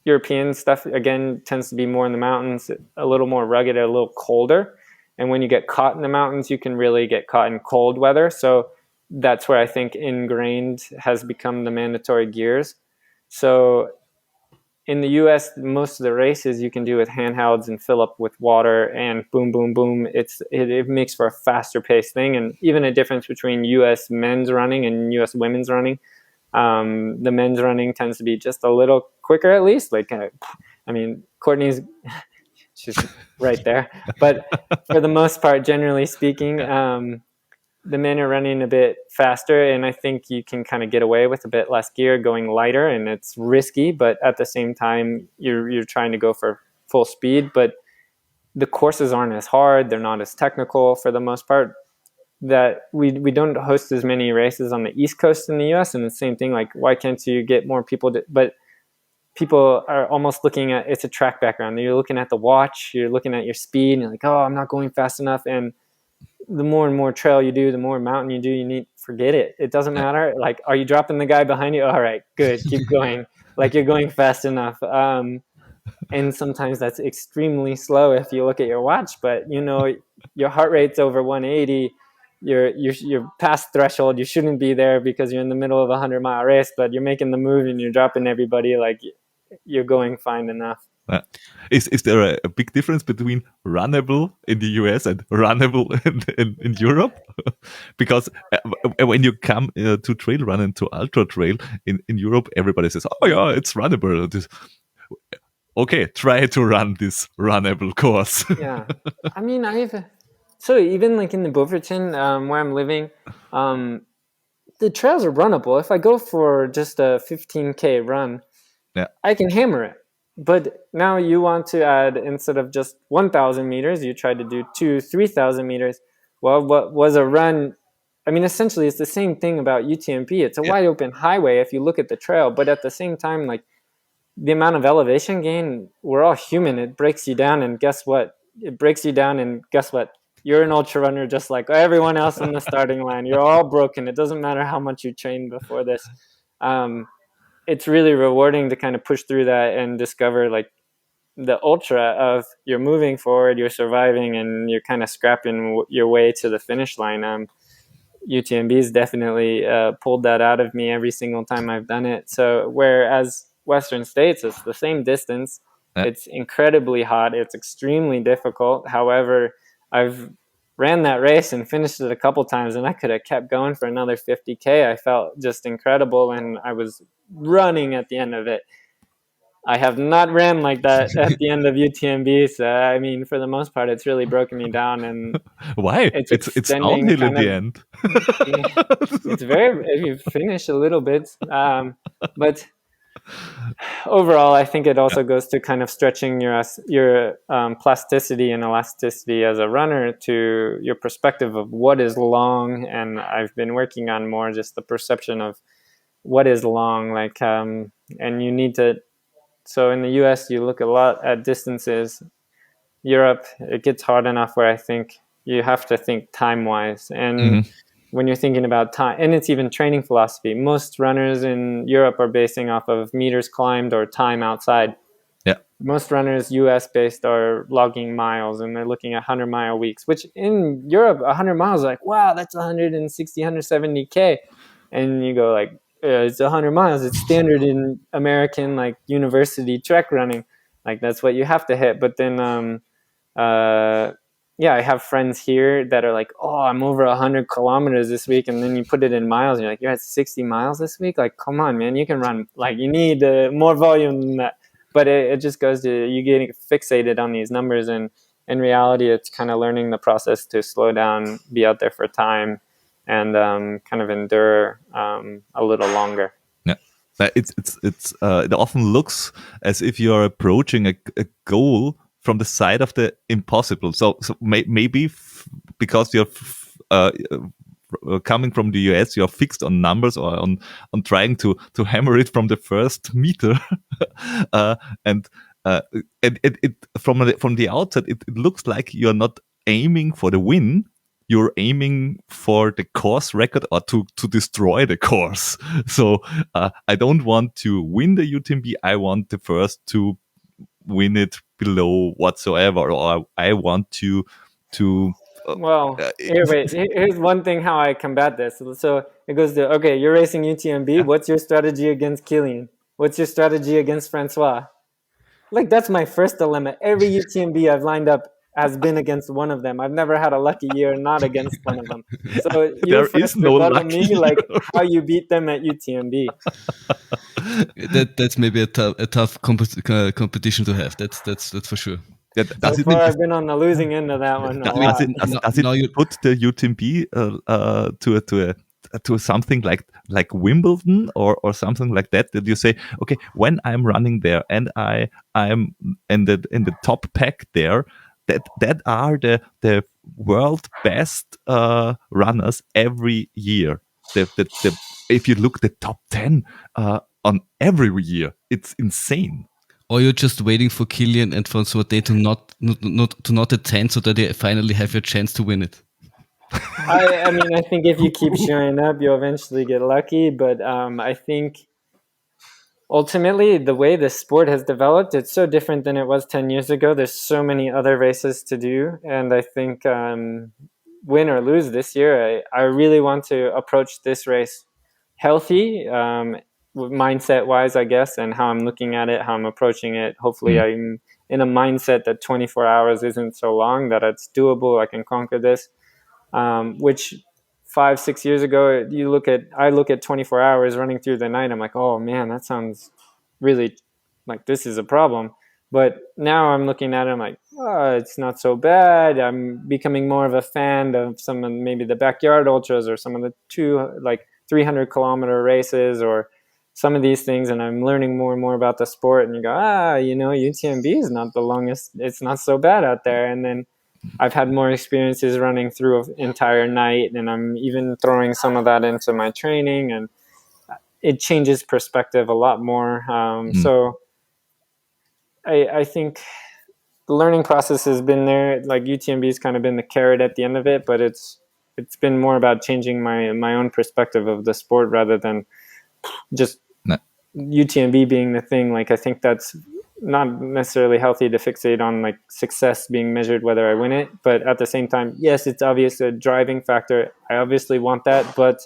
European stuff again tends to be more in the mountains, a little more rugged, a little colder. And when you get caught in the mountains, you can really get caught in cold weather. So that's where I think ingrained has become the mandatory gears. So in the US, most of the races you can do with handhelds and fill up with water and boom, boom, boom. It makes for a faster paced thing. And even a difference between US men's running and US women's running. The men's running tends to be just a little quicker, at least. Courtney's she's right there. But for the most part, generally speaking, the men are running a bit faster, and I think you can kind of get away with a bit less gear going lighter, and it's risky, but at the same time, you're trying to go for full speed. But the courses aren't as hard. They're not as technical for the most part. That we don't host as many races on the East Coast in the US, and the same thing, like, why can't you get more people but people are almost looking at, it's a track background. You're looking at the watch, you're looking at your speed, and you're like, oh, I'm not going fast enough. And the more and more trail you do, the more mountain you do, forget it. It doesn't matter. Like, are you dropping the guy behind you? All right, good, keep going. Like, you're going fast enough. And sometimes that's extremely slow if you look at your watch, but your heart rate's over 180. You're past threshold. You shouldn't be there because you're in the middle of a 100-mile race, but you're making the move and you're dropping everybody. Like, you're going fine enough.
Is there a big difference between runnable in the US and runnable in Europe? Because when you come to trail run and to ultra trail in Europe, everybody says, oh yeah, it's runnable. Okay, try to run this runnable course.
Yeah. I mean, so even like in the Beauforton, where I'm living, the trails are runnable. If I go for just a 15K run, I can hammer it. But now you want to add, instead of just 1,000 meters, you try to do 3,000 meters. Well, what was a run? I mean, essentially, it's the same thing about UTMB. It's a wide open highway if you look at the trail. But at the same time, like, the amount of elevation gain, we're all human. It breaks you down. And guess what? You're an ultra runner just like everyone else in the starting line. You're all broken. It doesn't matter how much you trained before this. It's really rewarding to kind of push through that and discover, like, the ultra of you're moving forward, you're surviving, and you're kind of scrapping your way to the finish line. UTMB's definitely pulled that out of me every single time I've done it. So whereas Western States, it's the same distance. It's incredibly hot. It's extremely difficult. However, I've ran that race and finished it a couple times, and I could have kept going for another 50K. I felt just incredible, and I was running at the end of it. I have not ran like that at the end of UTMB. So, I mean, for the most part, it's really broken me down. And
why? It's downhill in the end.
It's you finish a little bit. But overall, I think it also goes to kind of stretching your plasticity and elasticity as a runner to your perspective of what is long. And I've been working on more just the perception of what is long. Like, and you need to. So in the US, you look a lot at distances. Europe, it gets hard enough where I think you have to think time-wise. And when you're thinking about time, and it's even training philosophy, most runners in Europe are basing off of meters climbed or time outside.
Yeah.
Most runners, US-based, are logging miles, and they're looking at 100-mile weeks, which in Europe, 100 miles, like, wow, that's 160, 170K. And you go like, it's 100 miles. It's standard in American, like, university trek running. Like, that's what you have to hit. But then, I have friends here that are like, oh, I'm over 100 kilometers this week. And then you put it in miles and you're like, you're at 60 miles this week? Like, come on, man, you can run. Like, you need more volume than that. But it just goes to you getting fixated on these numbers. And in reality, it's kind of learning the process to slow down, be out there for time, and kind of endure a little longer.
Yeah, it often looks as if you're approaching a goal from the side of the impossible. So maybe because you're coming from the US, you're fixed on numbers or on trying to hammer it from the first meter. And it from the outset, it looks like you're not aiming for the win. You're aiming for the course record or to destroy the course. So I don't want to win the UTMB. I want the first to win it below whatsoever, or I want to.
Well, here's one thing how I combat this. So it goes to, okay, you're racing UTMB. What's your strategy against Kilian? What's your strategy against Francois? Like, that's my first dilemma. Every UTMB I've lined up has been against one of them. I've never had a lucky year not against one of them. So you first rebuttal me, like, how you beat them at UTMB.
That's maybe a tough competition to have. That's for sure.
So far, I've been on the losing end of that one.
Does it put the UTMB to something like Wimbledon or something like that you say, okay, when I'm running there and I'm in the top pack there, that are the world best runners every year. If you look the top 10 on every year, it's insane.
Or you're just waiting for Kilian and Francois to not attend so that they finally have your chance to win it.
I mean, I think if you keep showing up, you'll eventually get lucky. But I think ultimately, the way the sport has developed, it's so different than it was 10 years ago. There's so many other races to do. And I think win or lose this year, I really want to approach this race healthy, mindset-wise, I guess, and how I'm looking at it, how I'm approaching it. Hopefully, I'm in a mindset that 24 hours isn't so long, that it's doable, I can conquer this. Which 5-6 years ago, I look at 24 hours running through the night. I'm like, oh man, that sounds really like this is a problem. But now I'm looking at it, I'm like, oh, it's not so bad. I'm becoming more of a fan of some of maybe the backyard ultras or some of the 300 kilometer races or some of these things. And I'm learning more and more about the sport. And you go, UTMB is not the longest. It's not so bad out there. And then I've had more experiences running through an entire night, and I'm even throwing some of that into my training, and it changes perspective a lot more. So I think the learning process has been there. Like UTMB has kind of been the carrot at the end of it, but it's been more about changing my own perspective of the sport rather than just UTMB being the thing. Like, I think that's not necessarily healthy to fixate on like success being measured whether I win it, but at the same time, yes, it's obviously a driving factor. I obviously want that, but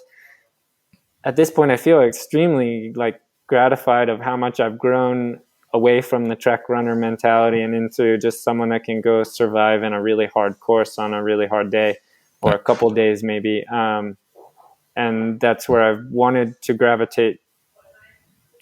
at this point I feel extremely like gratified of how much I've grown away from the track runner mentality and into just someone that can go survive in a really hard course on a really hard day or a couple days maybe, and that's where I've wanted to gravitate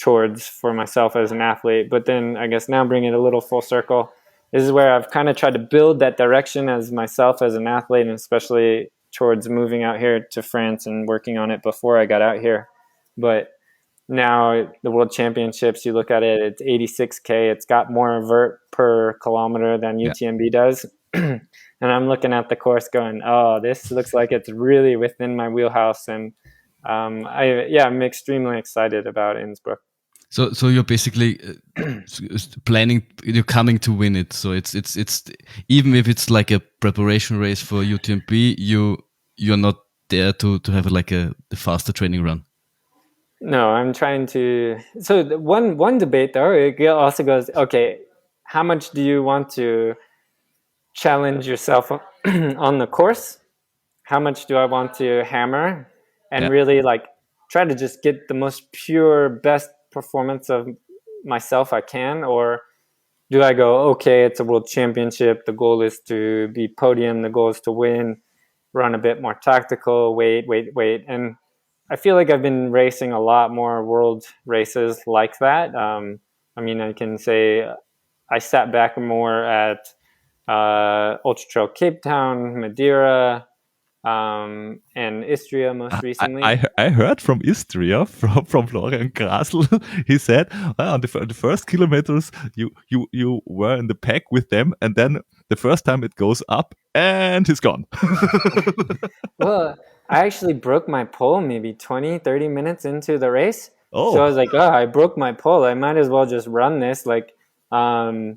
towards for myself as an athlete. But then I guess now bring it a little full circle. This is where I've kind of tried to build that direction as myself as an athlete, and especially towards moving out here to France and working on it before I got out here. But now the World Championships, you look at it, it's 86K. It's got more vert per kilometer than UTMB does. And I'm looking at the course going, oh, this looks like it's really within my wheelhouse. And I'm extremely excited about Innsbruck.
So you're basically planning, you're coming to win it. So it's even if it's like a preparation race for UTMB, you're not there to have like the faster training run.
No, I'm trying to. So one debate though, it also goes, okay, how much do you want to challenge yourself on the course? How much do I want to hammer and really like try to just get the most pure, best performance of myself I can? Or do I go, okay, it's a world championship, the goal is to be podium, the goal is to win, run a bit more tactical, wait. And I feel like I've been racing a lot more world races like that. I mean, I can say I sat back more at Ultra Trail Cape Town, Madeira, and Istria most recently.
I heard from Istria, from Florian Grasl. He said on the first kilometers you were in the pack with them, and then the first time it goes up and he's gone.
Well, I actually broke my pole maybe 20, 30 minutes into the race.
Oh.
So I was like, oh, I broke my pole. I might as well just run this. Like, oh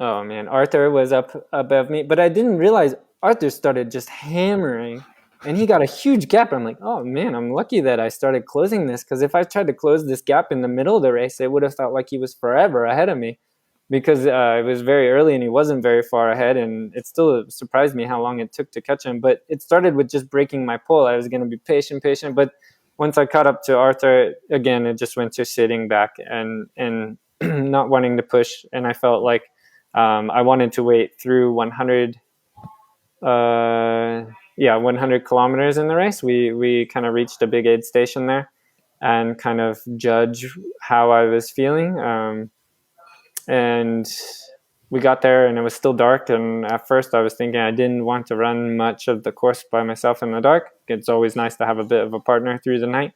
man, Arthur was up above me, but I didn't realize Arthur started just hammering and he got a huge gap. I'm like, oh man, I'm lucky that I started closing this, because if I tried to close this gap in the middle of the race, it would have felt like he was forever ahead of me, because it was very early and he wasn't very far ahead, and it still surprised me how long it took to catch him. But it started with just breaking my pole. I was going to be patient, but once I caught up to Arthur, again, it just went to sitting back and not wanting to push, and I felt like I wanted to wait through 100 kilometers in the race. We kind of reached a big aid station there and kind of judge how I was feeling. And we got there and it was still dark. And at first I was thinking I didn't want to run much of the course by myself in the dark. It's always nice to have a bit of a partner through the night.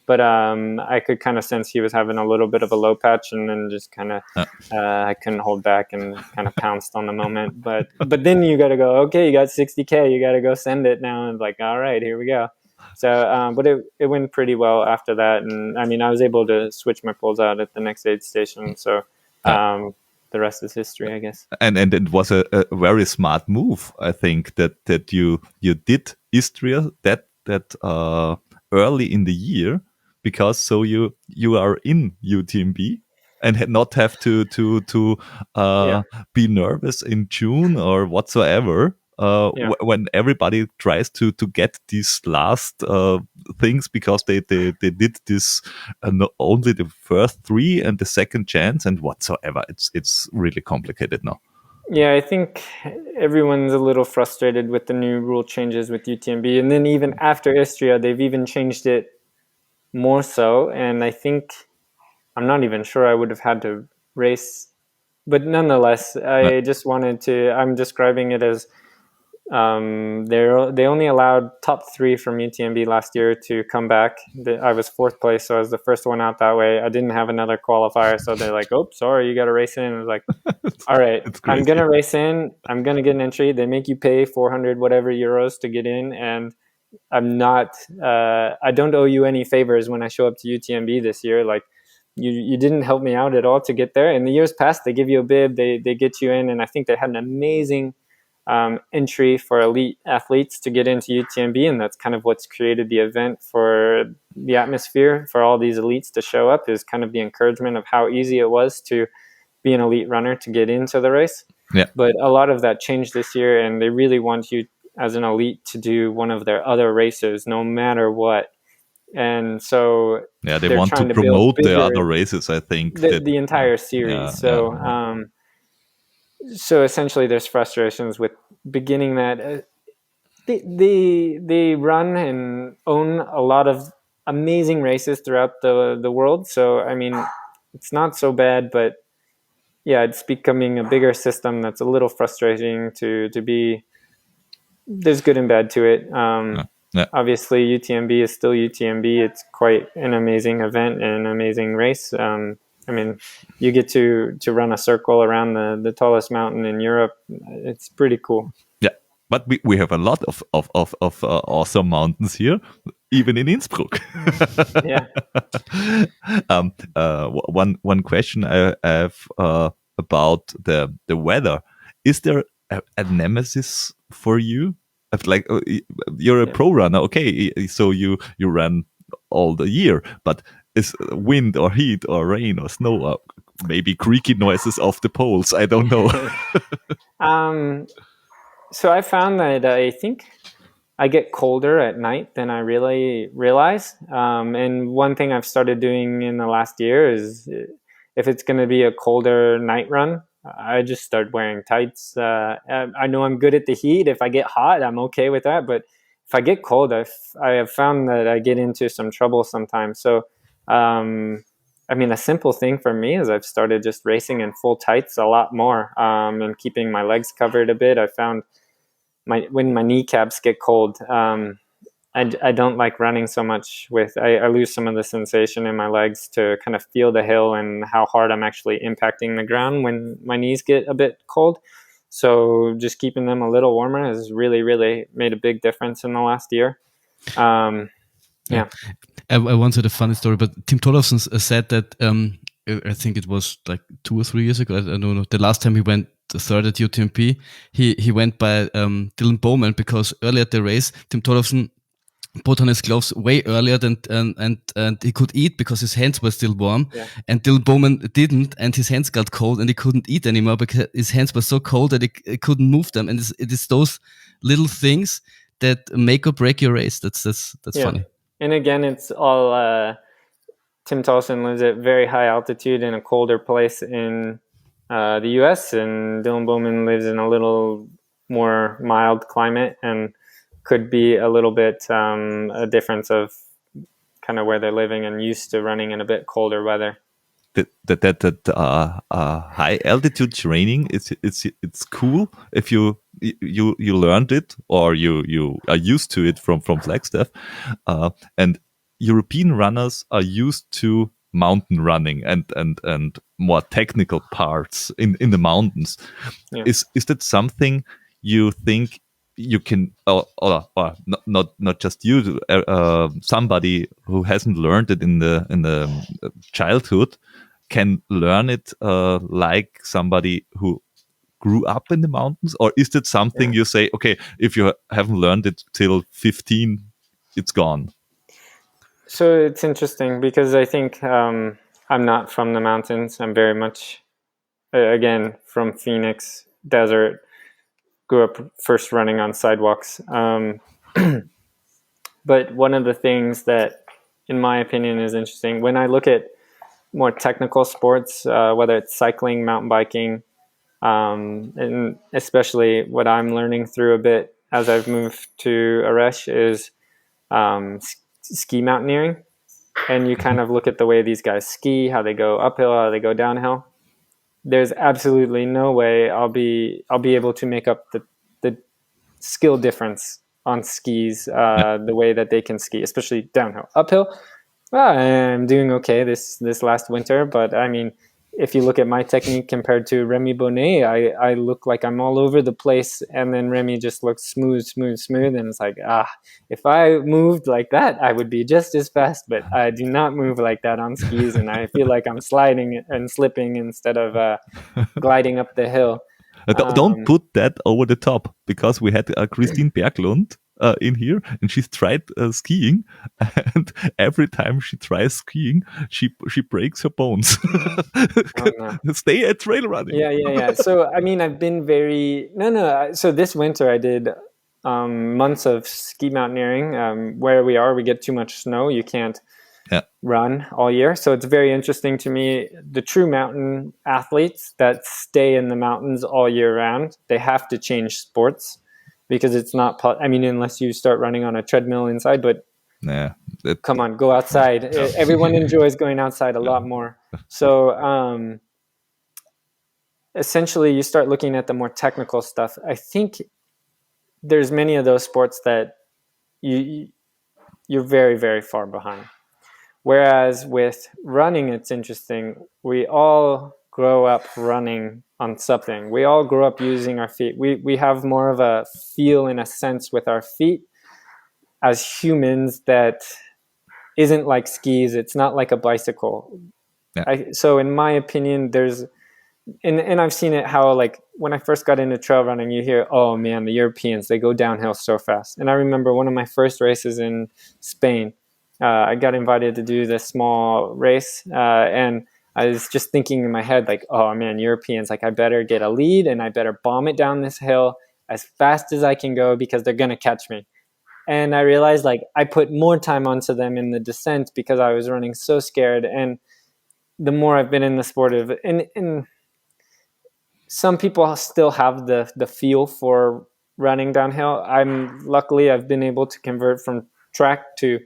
But I could kind of sense he was having a little bit of a low patch, and then just kind of I couldn't hold back and kind of pounced on the moment. But then you got to go, okay, you got 60K, you got to go send it now. And like, all right, here we go. So, but it went pretty well after that. And I mean, I was able to switch my poles out at the next aid station. So the rest is history, I guess.
And it was a very smart move, I think, that you did Istria that early in the year, because so you are in UTMB and had not have to be nervous in June or whatsoever. When everybody tries to get these last things, because they did this not only the first three and the second chance and whatsoever. It's really complicated now.
Yeah, I think everyone's a little frustrated with the new rule changes with UTMB, and then even after Istria, they've even changed it more so. And I think I'm not even sure I would have had to race, but nonetheless, I just wanted to. I'm describing it as they only allowed top 3 from UTMB last year to come back. I was 4th place, so I was the first one out that way. I didn't have another qualifier, so they're like, "Oh, sorry, you got to race in." I was like, "All right, I'm gonna race in. I'm gonna get an entry. They make you pay 400 whatever euros to get in, and I'm not. I don't owe you any favors when I show up to UTMB this year. Like, you didn't help me out at all to get there. In the years past, they give you a bib, they get you in, and I think they had an amazing entry for elite athletes to get into UTMB, and that's kind of what's created the event for the atmosphere for all these elites to show up, is kind of the encouragement of how easy it was to be an elite runner to get into the race.
Yeah.
But a lot of that changed this year, and they really want you as an elite to do one of their other races no matter what. And so
they want to promote the other races, I think,
the entire series. So essentially there's frustrations with beginning that. They run and own a lot of amazing races throughout the world. So, I mean, it's not so bad, but yeah, it's becoming a bigger system that's a little frustrating to be. There's good and bad to it. Obviously, UTMB is still UTMB. It's quite an amazing event and an amazing race. I mean, you get to run a circle around the tallest mountain in Europe. It's pretty cool.
Yeah, but we have a lot of awesome mountains here, even in Innsbruck.
Yeah.
One question I have about the weather. Is there a nemesis for you? Like, you're a pro runner, okay, so you run all the year, but is wind or heat or rain or snow or maybe creaky noises off the poles, I don't know.
So I found that I think I get colder at night than I really realize. And one thing I've started doing in the last year is, if it's going to be a colder night run, I just start wearing tights. I know I'm good at the heat. If I get hot, I'm okay with that. But if I get cold, I have found that I get into some trouble sometimes. So, I mean, a simple thing for me is I've started just racing in full tights a lot more, and keeping my legs covered a bit. I found when my kneecaps get cold, I don't like running so much I lose some of the sensation in my legs to kind of feel the hill and how hard I'm actually impacting the ground when my knees get a bit cold. So just keeping them a little warmer has really, really made a big difference in the last year. Yeah.
I once had a funny story, but Tim Tollefson said that I think it was like 2 or 3 years ago. I don't know. The last time he went third at UTMP, he went by Dylan Bowman, because earlier at the race, Tim Tollefson put on his gloves way earlier than and he could eat because his hands were still warm.
Yeah.
And Dylan Bowman didn't, and his hands got cold, and he couldn't eat anymore because his hands were so cold that he couldn't move them. And it is those little things that make or break your race. That's funny.
And again, it's all Tim Tollefson lives at very high altitude in a colder place in the US, and Dylan Bowman lives in a little more mild climate, and could be a little bit a difference of kind of where they're living and used to running in a bit colder weather.
That high altitude training, it's cool if you learned it, or you are used to it from Flagstaff, and European runners are used to mountain running and more technical parts in the mountains.
Yeah.
Is that something you think you can, or not just you, somebody who hasn't learned it in the childhood can learn it like somebody who grew up in the mountains? Or is that something you say, okay, if you haven't learned it till 15, it's gone?
So it's interesting, because I think I'm not from the mountains. I'm very much, again, from Phönix, desert. Grew up first running on sidewalks. But one of the things that, in my opinion, is interesting, when I look at more technical sports, whether it's cycling, mountain biking, and especially what I'm learning through a bit as I've moved to Aresh is ski mountaineering. And you kind of look at the way these guys ski, how they go uphill, how they go downhill. There's absolutely no way I'll be able to make up the skill difference on skis the way that they can ski, especially downhill. Uphill, I'm doing okay this last winter, but I mean, if you look at my technique compared to Remy Bonnet, I look like I'm all over the place, and then Remy just looks smooth, and it's like, if I moved like that, I would be just as fast, but I do not move like that on skis, and I feel like I'm sliding and slipping instead of gliding up the hill.
Don't put that over the top, because we had Christine Berglund in here, and she's tried skiing, and every time she tries skiing, she breaks her bones. Stay at trail running.
Yeah. So I mean, I've been so this winter I did months of ski mountaineering. Where we get too much snow, you can't run all year. So it's very interesting to me, the true mountain athletes that stay in the mountains all year round, they have to change sports, because it's not, unless you start running on a treadmill inside, but come on, go outside. Everyone enjoys going outside a lot more. So essentially you start looking at the more technical stuff. I think there's many of those sports that you're very, very far behind. Whereas with running, it's interesting. We all grow up running on something. We all grow up using our feet. We have more of a feel, in a sense, with our feet as humans that isn't like skis. It's not like a bicycle. So in my opinion, there's, and I've seen it how, like, when I first got into trail running, you hear, oh man, the Europeans, they go downhill so fast. And I remember one of my first races in Spain, I got invited to do this small race, and I was just thinking in my head, like, oh man, Europeans, like, I better get a lead and I better bomb it down this hill as fast as I can go, because they're going to catch me. And I realized, like, I put more time onto them in the descent because I was running so scared. And the more I've been in the sport of, and some people still have the feel for running downhill. Luckily I've been able to convert from track to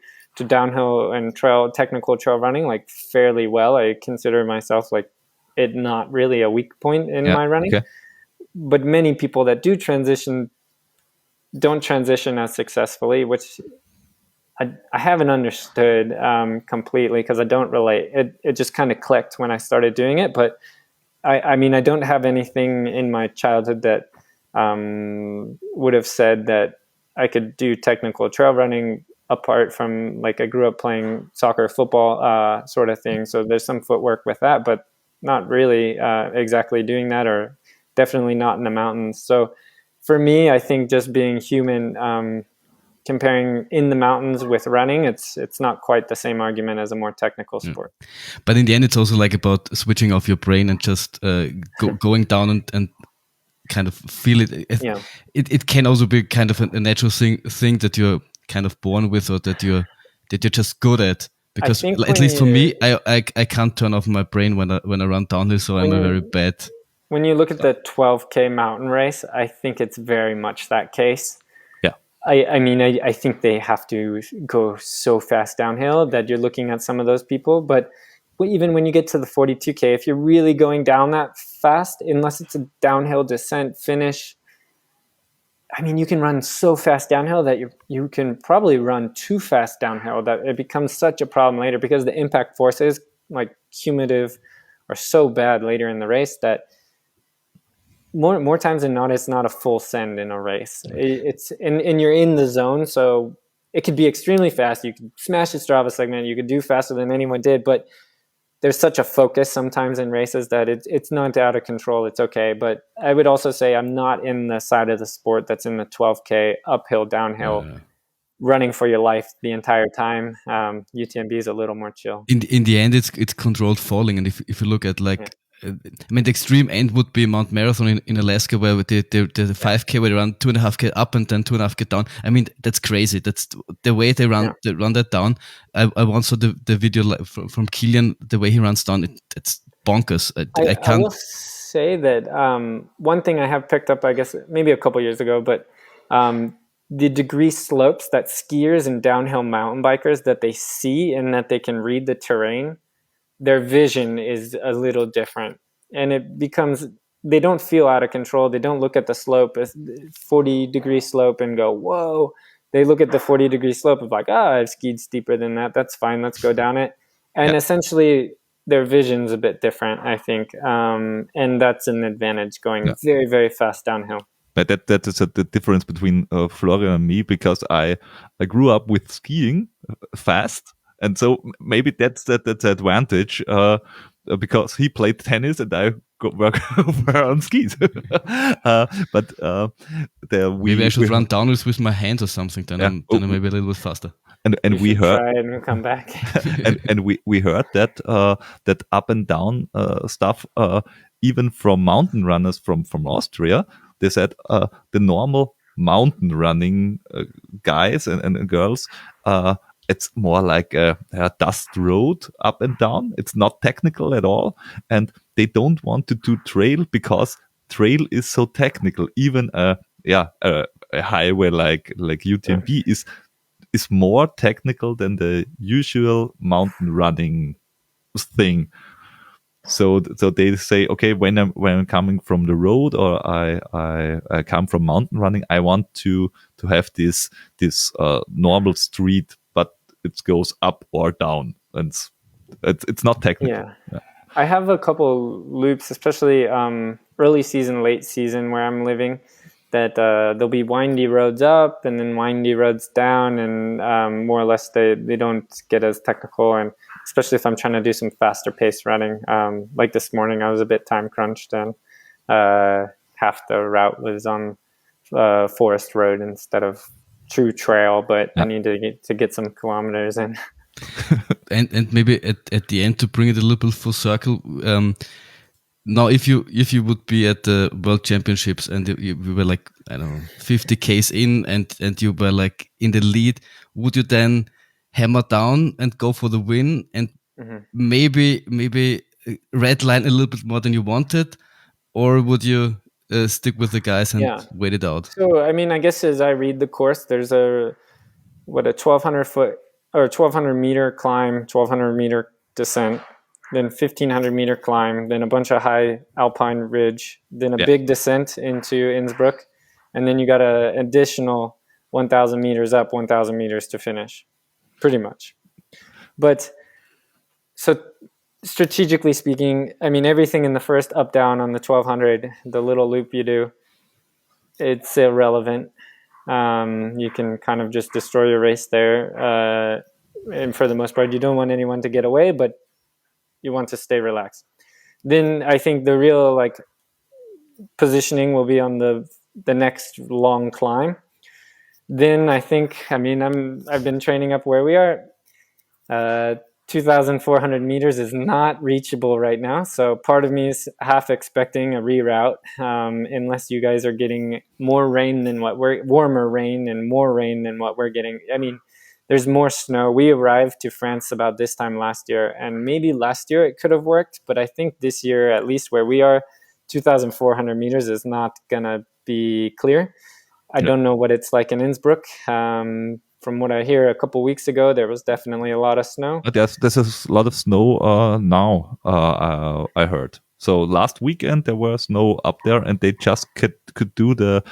downhill and technical trail running, like, fairly well. I consider myself, like, it not really a weak point in my running. Okay. But many people that do transition don't transition as successfully, which I haven't understood completely, because I don't relate. It just kind of clicked when I started doing it. But I mean, I don't have anything in my childhood that would have said that I could do technical trail running apart from, like, I grew up playing soccer, football, sort of thing. So there's some footwork with that, but not really exactly doing that, or definitely not in the mountains. So for me, I think just being human, comparing in the mountains with running, it's not quite the same argument as a more technical sport.
But in the end, it's also like about switching off your brain and just going down and kind of feel it.
Yeah.
It can also be kind of a natural thing that you're kind of born with, or that you're just good at. Because at least for me, I can't turn off my brain when I run downhill, so I'm a very bad.
When you look at the 12K mountain race, I think it's very much that case.
Yeah.
I mean, I think they have to go so fast downhill that you're looking at some of those people. But even when you get to the 42K, if you're really going down that fast, unless it's a downhill descent finish, I mean, you can run so fast downhill that you can probably run too fast downhill, that it becomes such a problem later, because the impact forces, like cumulative, are so bad later in the race that more times than not, it's not a full send in a race. It's and you're in the zone, so it could be extremely fast. You could smash the Strava segment. You could do faster than anyone did, but there's such a focus sometimes in races that it's not out of control. It's okay. But I would also say I'm not in the side of the sport that's in the 12K uphill, downhill, running for your life the entire time. UTMB is a little more chill.
In the end, it's controlled falling. And if you look at I mean, the extreme end would be Mount Marathon in Alaska, where the 5K where they run 2.5K up and then 2.5K down. I mean, that's crazy. That's the way they run. They run that down. I once saw the video from Kilian, the way he runs down. It's bonkers. I can't.
I will say that one thing I have picked up, I guess maybe a couple years ago, but the degree slopes that skiers and downhill mountain bikers, that they see and that they can read the terrain, their vision is a little different, and it becomes, they don't feel out of control. They don't look at the slope as 40-degree slope and go, whoa. They look at the 40-degree slope of like, I've skied steeper than that. That's fine. Let's go down it. And essentially their vision's a bit different, I think. And that's an advantage going very, very fast downhill.
But that is the difference between Florian and me, because I grew up with skiing fast. And so maybe that's the advantage, because he played tennis and I were on skis. But
maybe I should run downwards with my hands or something. Then I'm maybe a little bit faster.
And we heard, try and come back.
and we heard that that up and down stuff, even from mountain runners from Austria. They said the normal mountain running guys and girls. It's more like a dust road up and down. It's not technical at all. And they don't want to do trail because trail is so technical. Even a highway like UTMB is more technical than the usual mountain running thing. So they say, okay, when I'm coming from the road, or I come from mountain running, I want to have this normal street, but it goes up or down, and it's not technical.
Yeah. I have a couple loops, especially early season, late season, where I'm living, that there'll be windy roads up and then windy roads down, and more or less they don't get as technical. And especially if I'm trying to do some faster pace running, like this morning, I was a bit time crunched, and half the route was on forest road instead of true trail, but I need to get some kilometers in.
and maybe at the end, to bring it a little bit full circle, now if you would be at the World Championships and you were like, I don't know, 50 Ks in, and you were like in the lead, would you then hammer down and go for the win, and maybe red line a little bit more than you wanted, or would you stick with the guys and wait it out?
So, I mean, I guess as I read the course, there's a 1,200 foot or 1,200 meter climb, 1,200 meter descent, then 1,500 meter climb, then a bunch of high alpine ridge, then a big descent into Innsbruck, and then you got an additional 1,000 meters up, 1,000 meters to finish, pretty much. But so strategically speaking, I mean, everything in the first up down on the 1,200, the little loop you do, it's irrelevant. You can kind of just destroy your race there. And for the most part, you don't want anyone to get away, but you want to stay relaxed. Then I think the real like positioning will be on the next long climb. Then I think, I've been training up where we are. 2,400 meters is not reachable right now. So part of me is half expecting a reroute, unless you guys are getting more rain than warmer rain and more rain than what we're getting. I mean, there's more snow. We arrived to France about this time last year, and maybe last year it could have worked, but I think this year, at least where we are, 2,400 meters is not gonna be clear. I don't know what it's like in Innsbruck. From what I hear, a couple weeks ago, there was definitely a lot of snow.
There's a lot of snow now. I heard. So last weekend there was snow up there, and they just could do the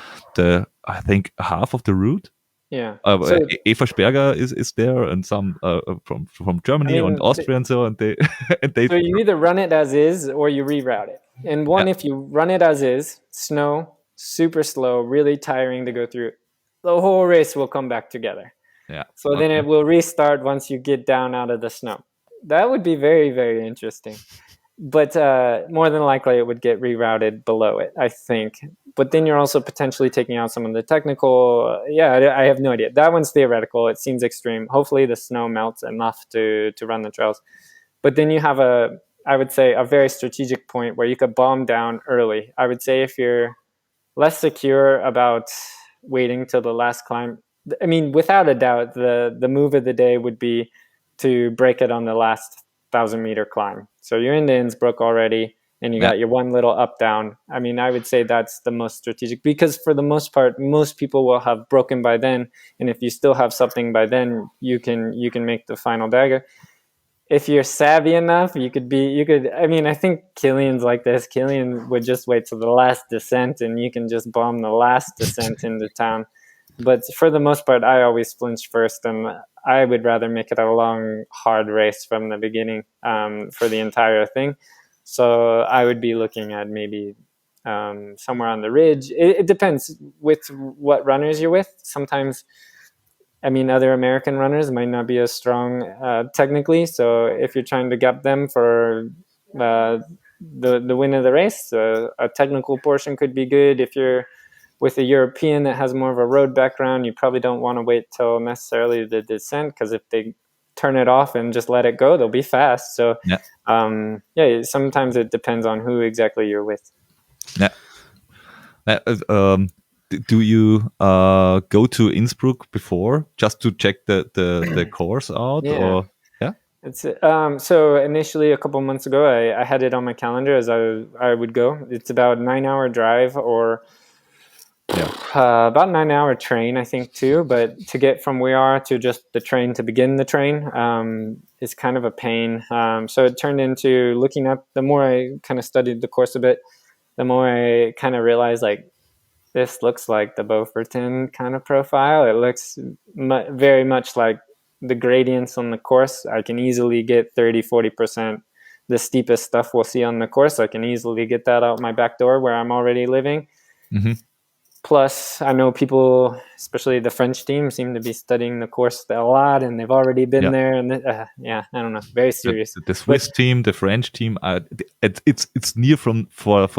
I think half of the route.
Yeah.
So, Eva Sperger is there, and some from Germany and Austria and so, and they
So you either run it as is or you reroute it. And if you run it as is, snow, super slow, really tiring to go through, the whole race will come back together.
Yeah.
So then it will restart once you get down out of the snow. That would be very, very interesting. But more than likely it would get rerouted below it, I think. But then you're also potentially taking out some of the technical. I have no idea. That one's theoretical. It seems extreme. Hopefully the snow melts enough to run the trails. But then you have I would say, a very strategic point where you could bomb down early. I would say if you're less secure about waiting till the last climb, I mean, without a doubt, the move of the day would be to break it on the last 1,000-meter climb. So you're into Innsbruck already, and you got your one little up down. I mean, I would say that's the most strategic, because for the most part, most people will have broken by then, and if you still have something by then, you can make the final dagger. If you're savvy enough, I think Killian's like this. Killian would just wait till the last descent, and you can just bomb the last descent into town. But for the most part, I always flinch first, and I would rather make it a long, hard race from the beginning for the entire thing. So I would be looking at maybe somewhere on the ridge. It depends with what runners you're with. Sometimes, other American runners might not be as strong technically. So if you're trying to gap them for the win of the race, a technical portion could be good. If you're with a European that has more of a road background, you probably don't want to wait till necessarily the descent, because if they turn it off and just let it go, they'll be fast. So sometimes it depends on who exactly you're with.
Do you go to Innsbruck before just to check the course out? Or
It's so initially a couple months ago, I had it on my calendar as I would go. It's about a 9-hour drive, or about a 9-hour train, I think, too. But to get from where we are to just the train to begin the train is kind of a pain. So it turned into looking up. The more I kind of studied the course a bit, the more I kind of realized, like, this looks like the Beaufortin kind of profile. It looks very much like the gradients on the course. I can easily get 30-40%. The steepest stuff we'll see on the course, I can easily get that out my back door where I'm already living.
Mm-hmm.
Plus, I know people, especially the French team, seem to be studying the course a lot, and they've already been there. And I don't know, very serious.
The Swiss team, the French team, it's near for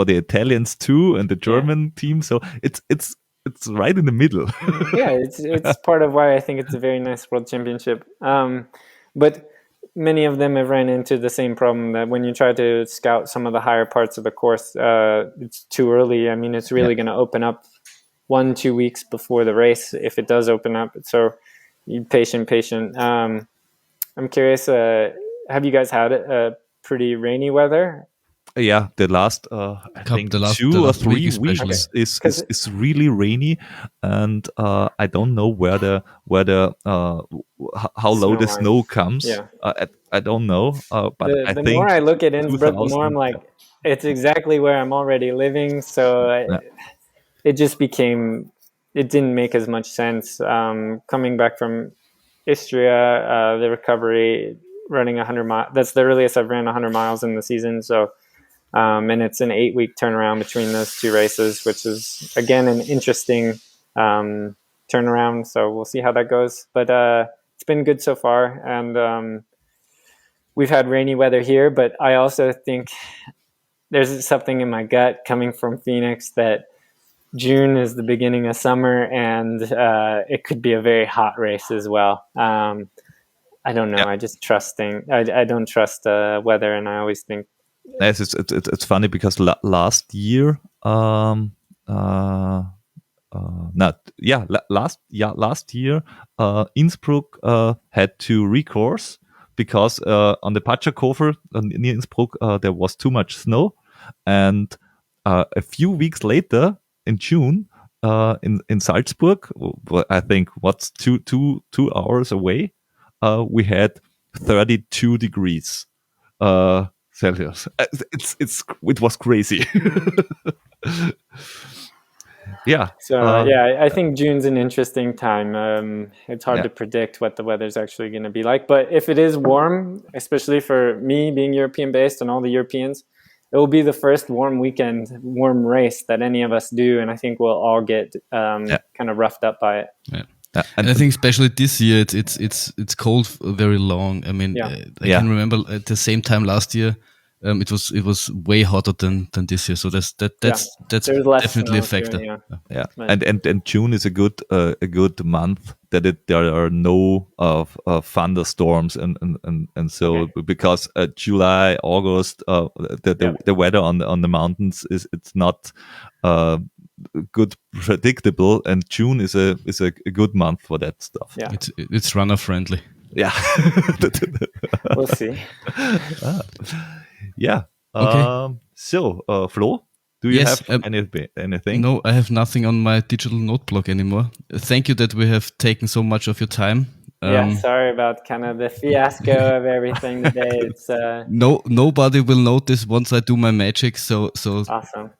the Italians too, and the German team. So it's right in the middle.
It's part of why I think it's a very nice world championship. But many of them have ran into the same problem, that when you try to scout some of the higher parts of the course, it's too early. I mean, it's really going to open up 1-2 weeks before the race, if it does open up. So you patient. I'm curious, have you guys had pretty rainy weather?
Yeah, the last I think 2 or 3 weeks is really rainy, and I don't know how low the snow comes. I don't know, but I think
the more I look at Innsbruck, the more I'm like, it's exactly where I'm already living. So it didn't make as much sense coming back from Istria, the recovery, running 100 miles. That's the earliest I've ran 100 miles in the season. So And it's an 8-week turnaround between those two races, which is, again, an interesting turnaround. So we'll see how that goes. But it's been good so far. And we've had rainy weather here, but I also think there's something in my gut coming from Phönix that June is the beginning of summer, and it could be a very hot race as well. I don't know. I just I don't trust weather, and I always think.
Yes, it's funny because last year, last year, Innsbruck had to recourse because on the Patschakofer near Innsbruck there was too much snow, and a few weeks later in June in Salzburg, I think what's two hours away, we had 32 degrees Celsius. It was crazy. Yeah.
So I think June's an interesting time. It's hard to predict what the weather's actually going to be like. But if it is warm, especially for me being European based and all the Europeans, it will be the first warm race that any of us do, and I think we'll all get kind of roughed up by it.
Yeah. And I think especially this year, it's cold very long. I mean, I can remember at the same time last year, it was way hotter than this year. So that's definitely a factor.
June, and June is a good month that there are no thunderstorms and so because July, August, the weather on the mountains it's not good predictable, and June is a good month for that stuff.
Yeah, it's runner friendly.
Yeah.
We'll see.
Yeah.
Okay.
So, Flo, do you have anything?
No, I have nothing on my digital note block anymore. Thank you that we have taken so much of your time.
Sorry about kind of the fiasco of everything today. It's
nobody will notice once I do my magic. So
awesome.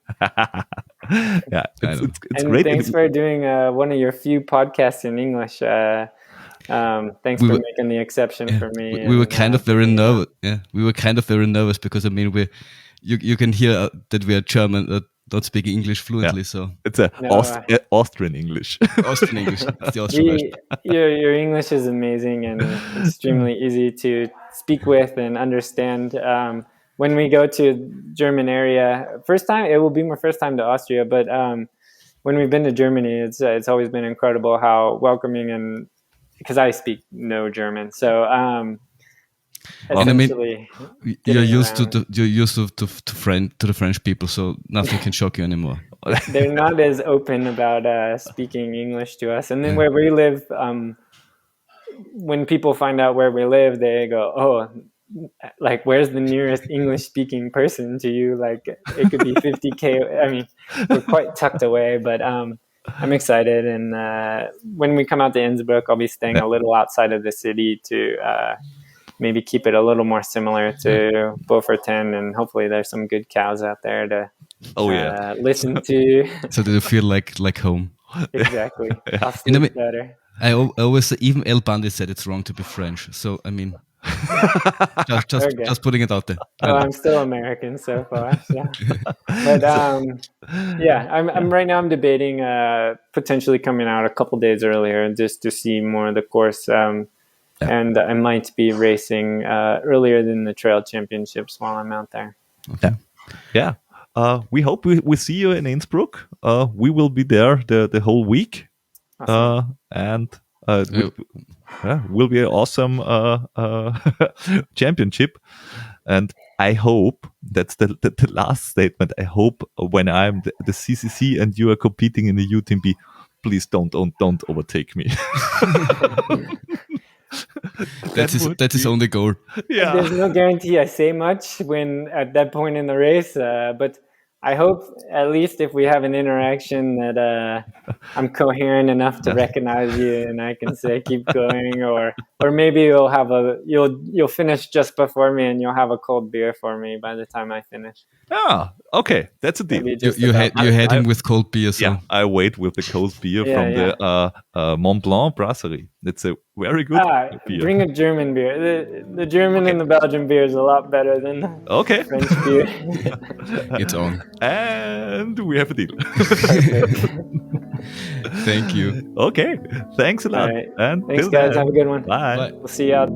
Yeah, it's
and
great.
Thanks for doing one of your few podcasts in English. Thanks for making the exception for me.
We were kind of very nervous. Yeah, we were kind of very nervous because I mean you can hear that we are German, not speaking English fluently. So
it's Austrian English.
Austrian English. It's the Austrian
your English is amazing and extremely easy to speak with and understand. When we go to German area, it will be my first time to Austria, but when we've been to Germany, it's always been incredible how welcoming, and because I speak no German, so
and I mean, you're used to the French people, so nothing can shock you anymore.
They're not as open about speaking English to us, and then where we live, when people find out where we live, they go, "Oh, like where's the nearest English-speaking person to you?" Like it could be 50K. I mean, we're quite tucked away, but I'm excited, and when we come out to Innsbruck, I'll be staying a little outside of the city to maybe keep it a little more similar to Beaufortin, and hopefully there's some good cows out there to listen to.
So that you feel like home.
Exactly. I'll sleep better.
I always say, even El Bandi said it's wrong to be French. So I mean, just putting it out there.
Oh, I'm still American so far. Yeah, but I'm right now. I'm debating potentially coming out a couple days earlier just to see more of the course. And I might be racing earlier than the trail championships while I'm out there.
Okay. Yeah. We hope we see you in Innsbruck. We will be there the whole week. Awesome. And will be an awesome championship. And I hope, that's the last statement, I hope when I'm the CCC and you are competing in the UTMB, please don't overtake me.
That's his only goal.
Yeah. There's no guarantee I say much when at that point in the race, but I hope at least if we have an interaction that I'm coherent enough to recognize you and I can say keep going, or or maybe you'll finish just before me, and you'll have a cold beer for me by the time I finish.
Ah, okay, that's a deal.
You had him with cold beer, so
yeah, I wait with the cold beer from the Mont Blanc Brasserie. It's a very good beer.
Bring a German beer. The German and the Belgian beer is a lot better than the French beer.
It's on.
And we have a deal.
Thank you.
Okay, thanks a lot.
Right.
And
thanks, guys. Have a good one.
Bye.
We'll see you out.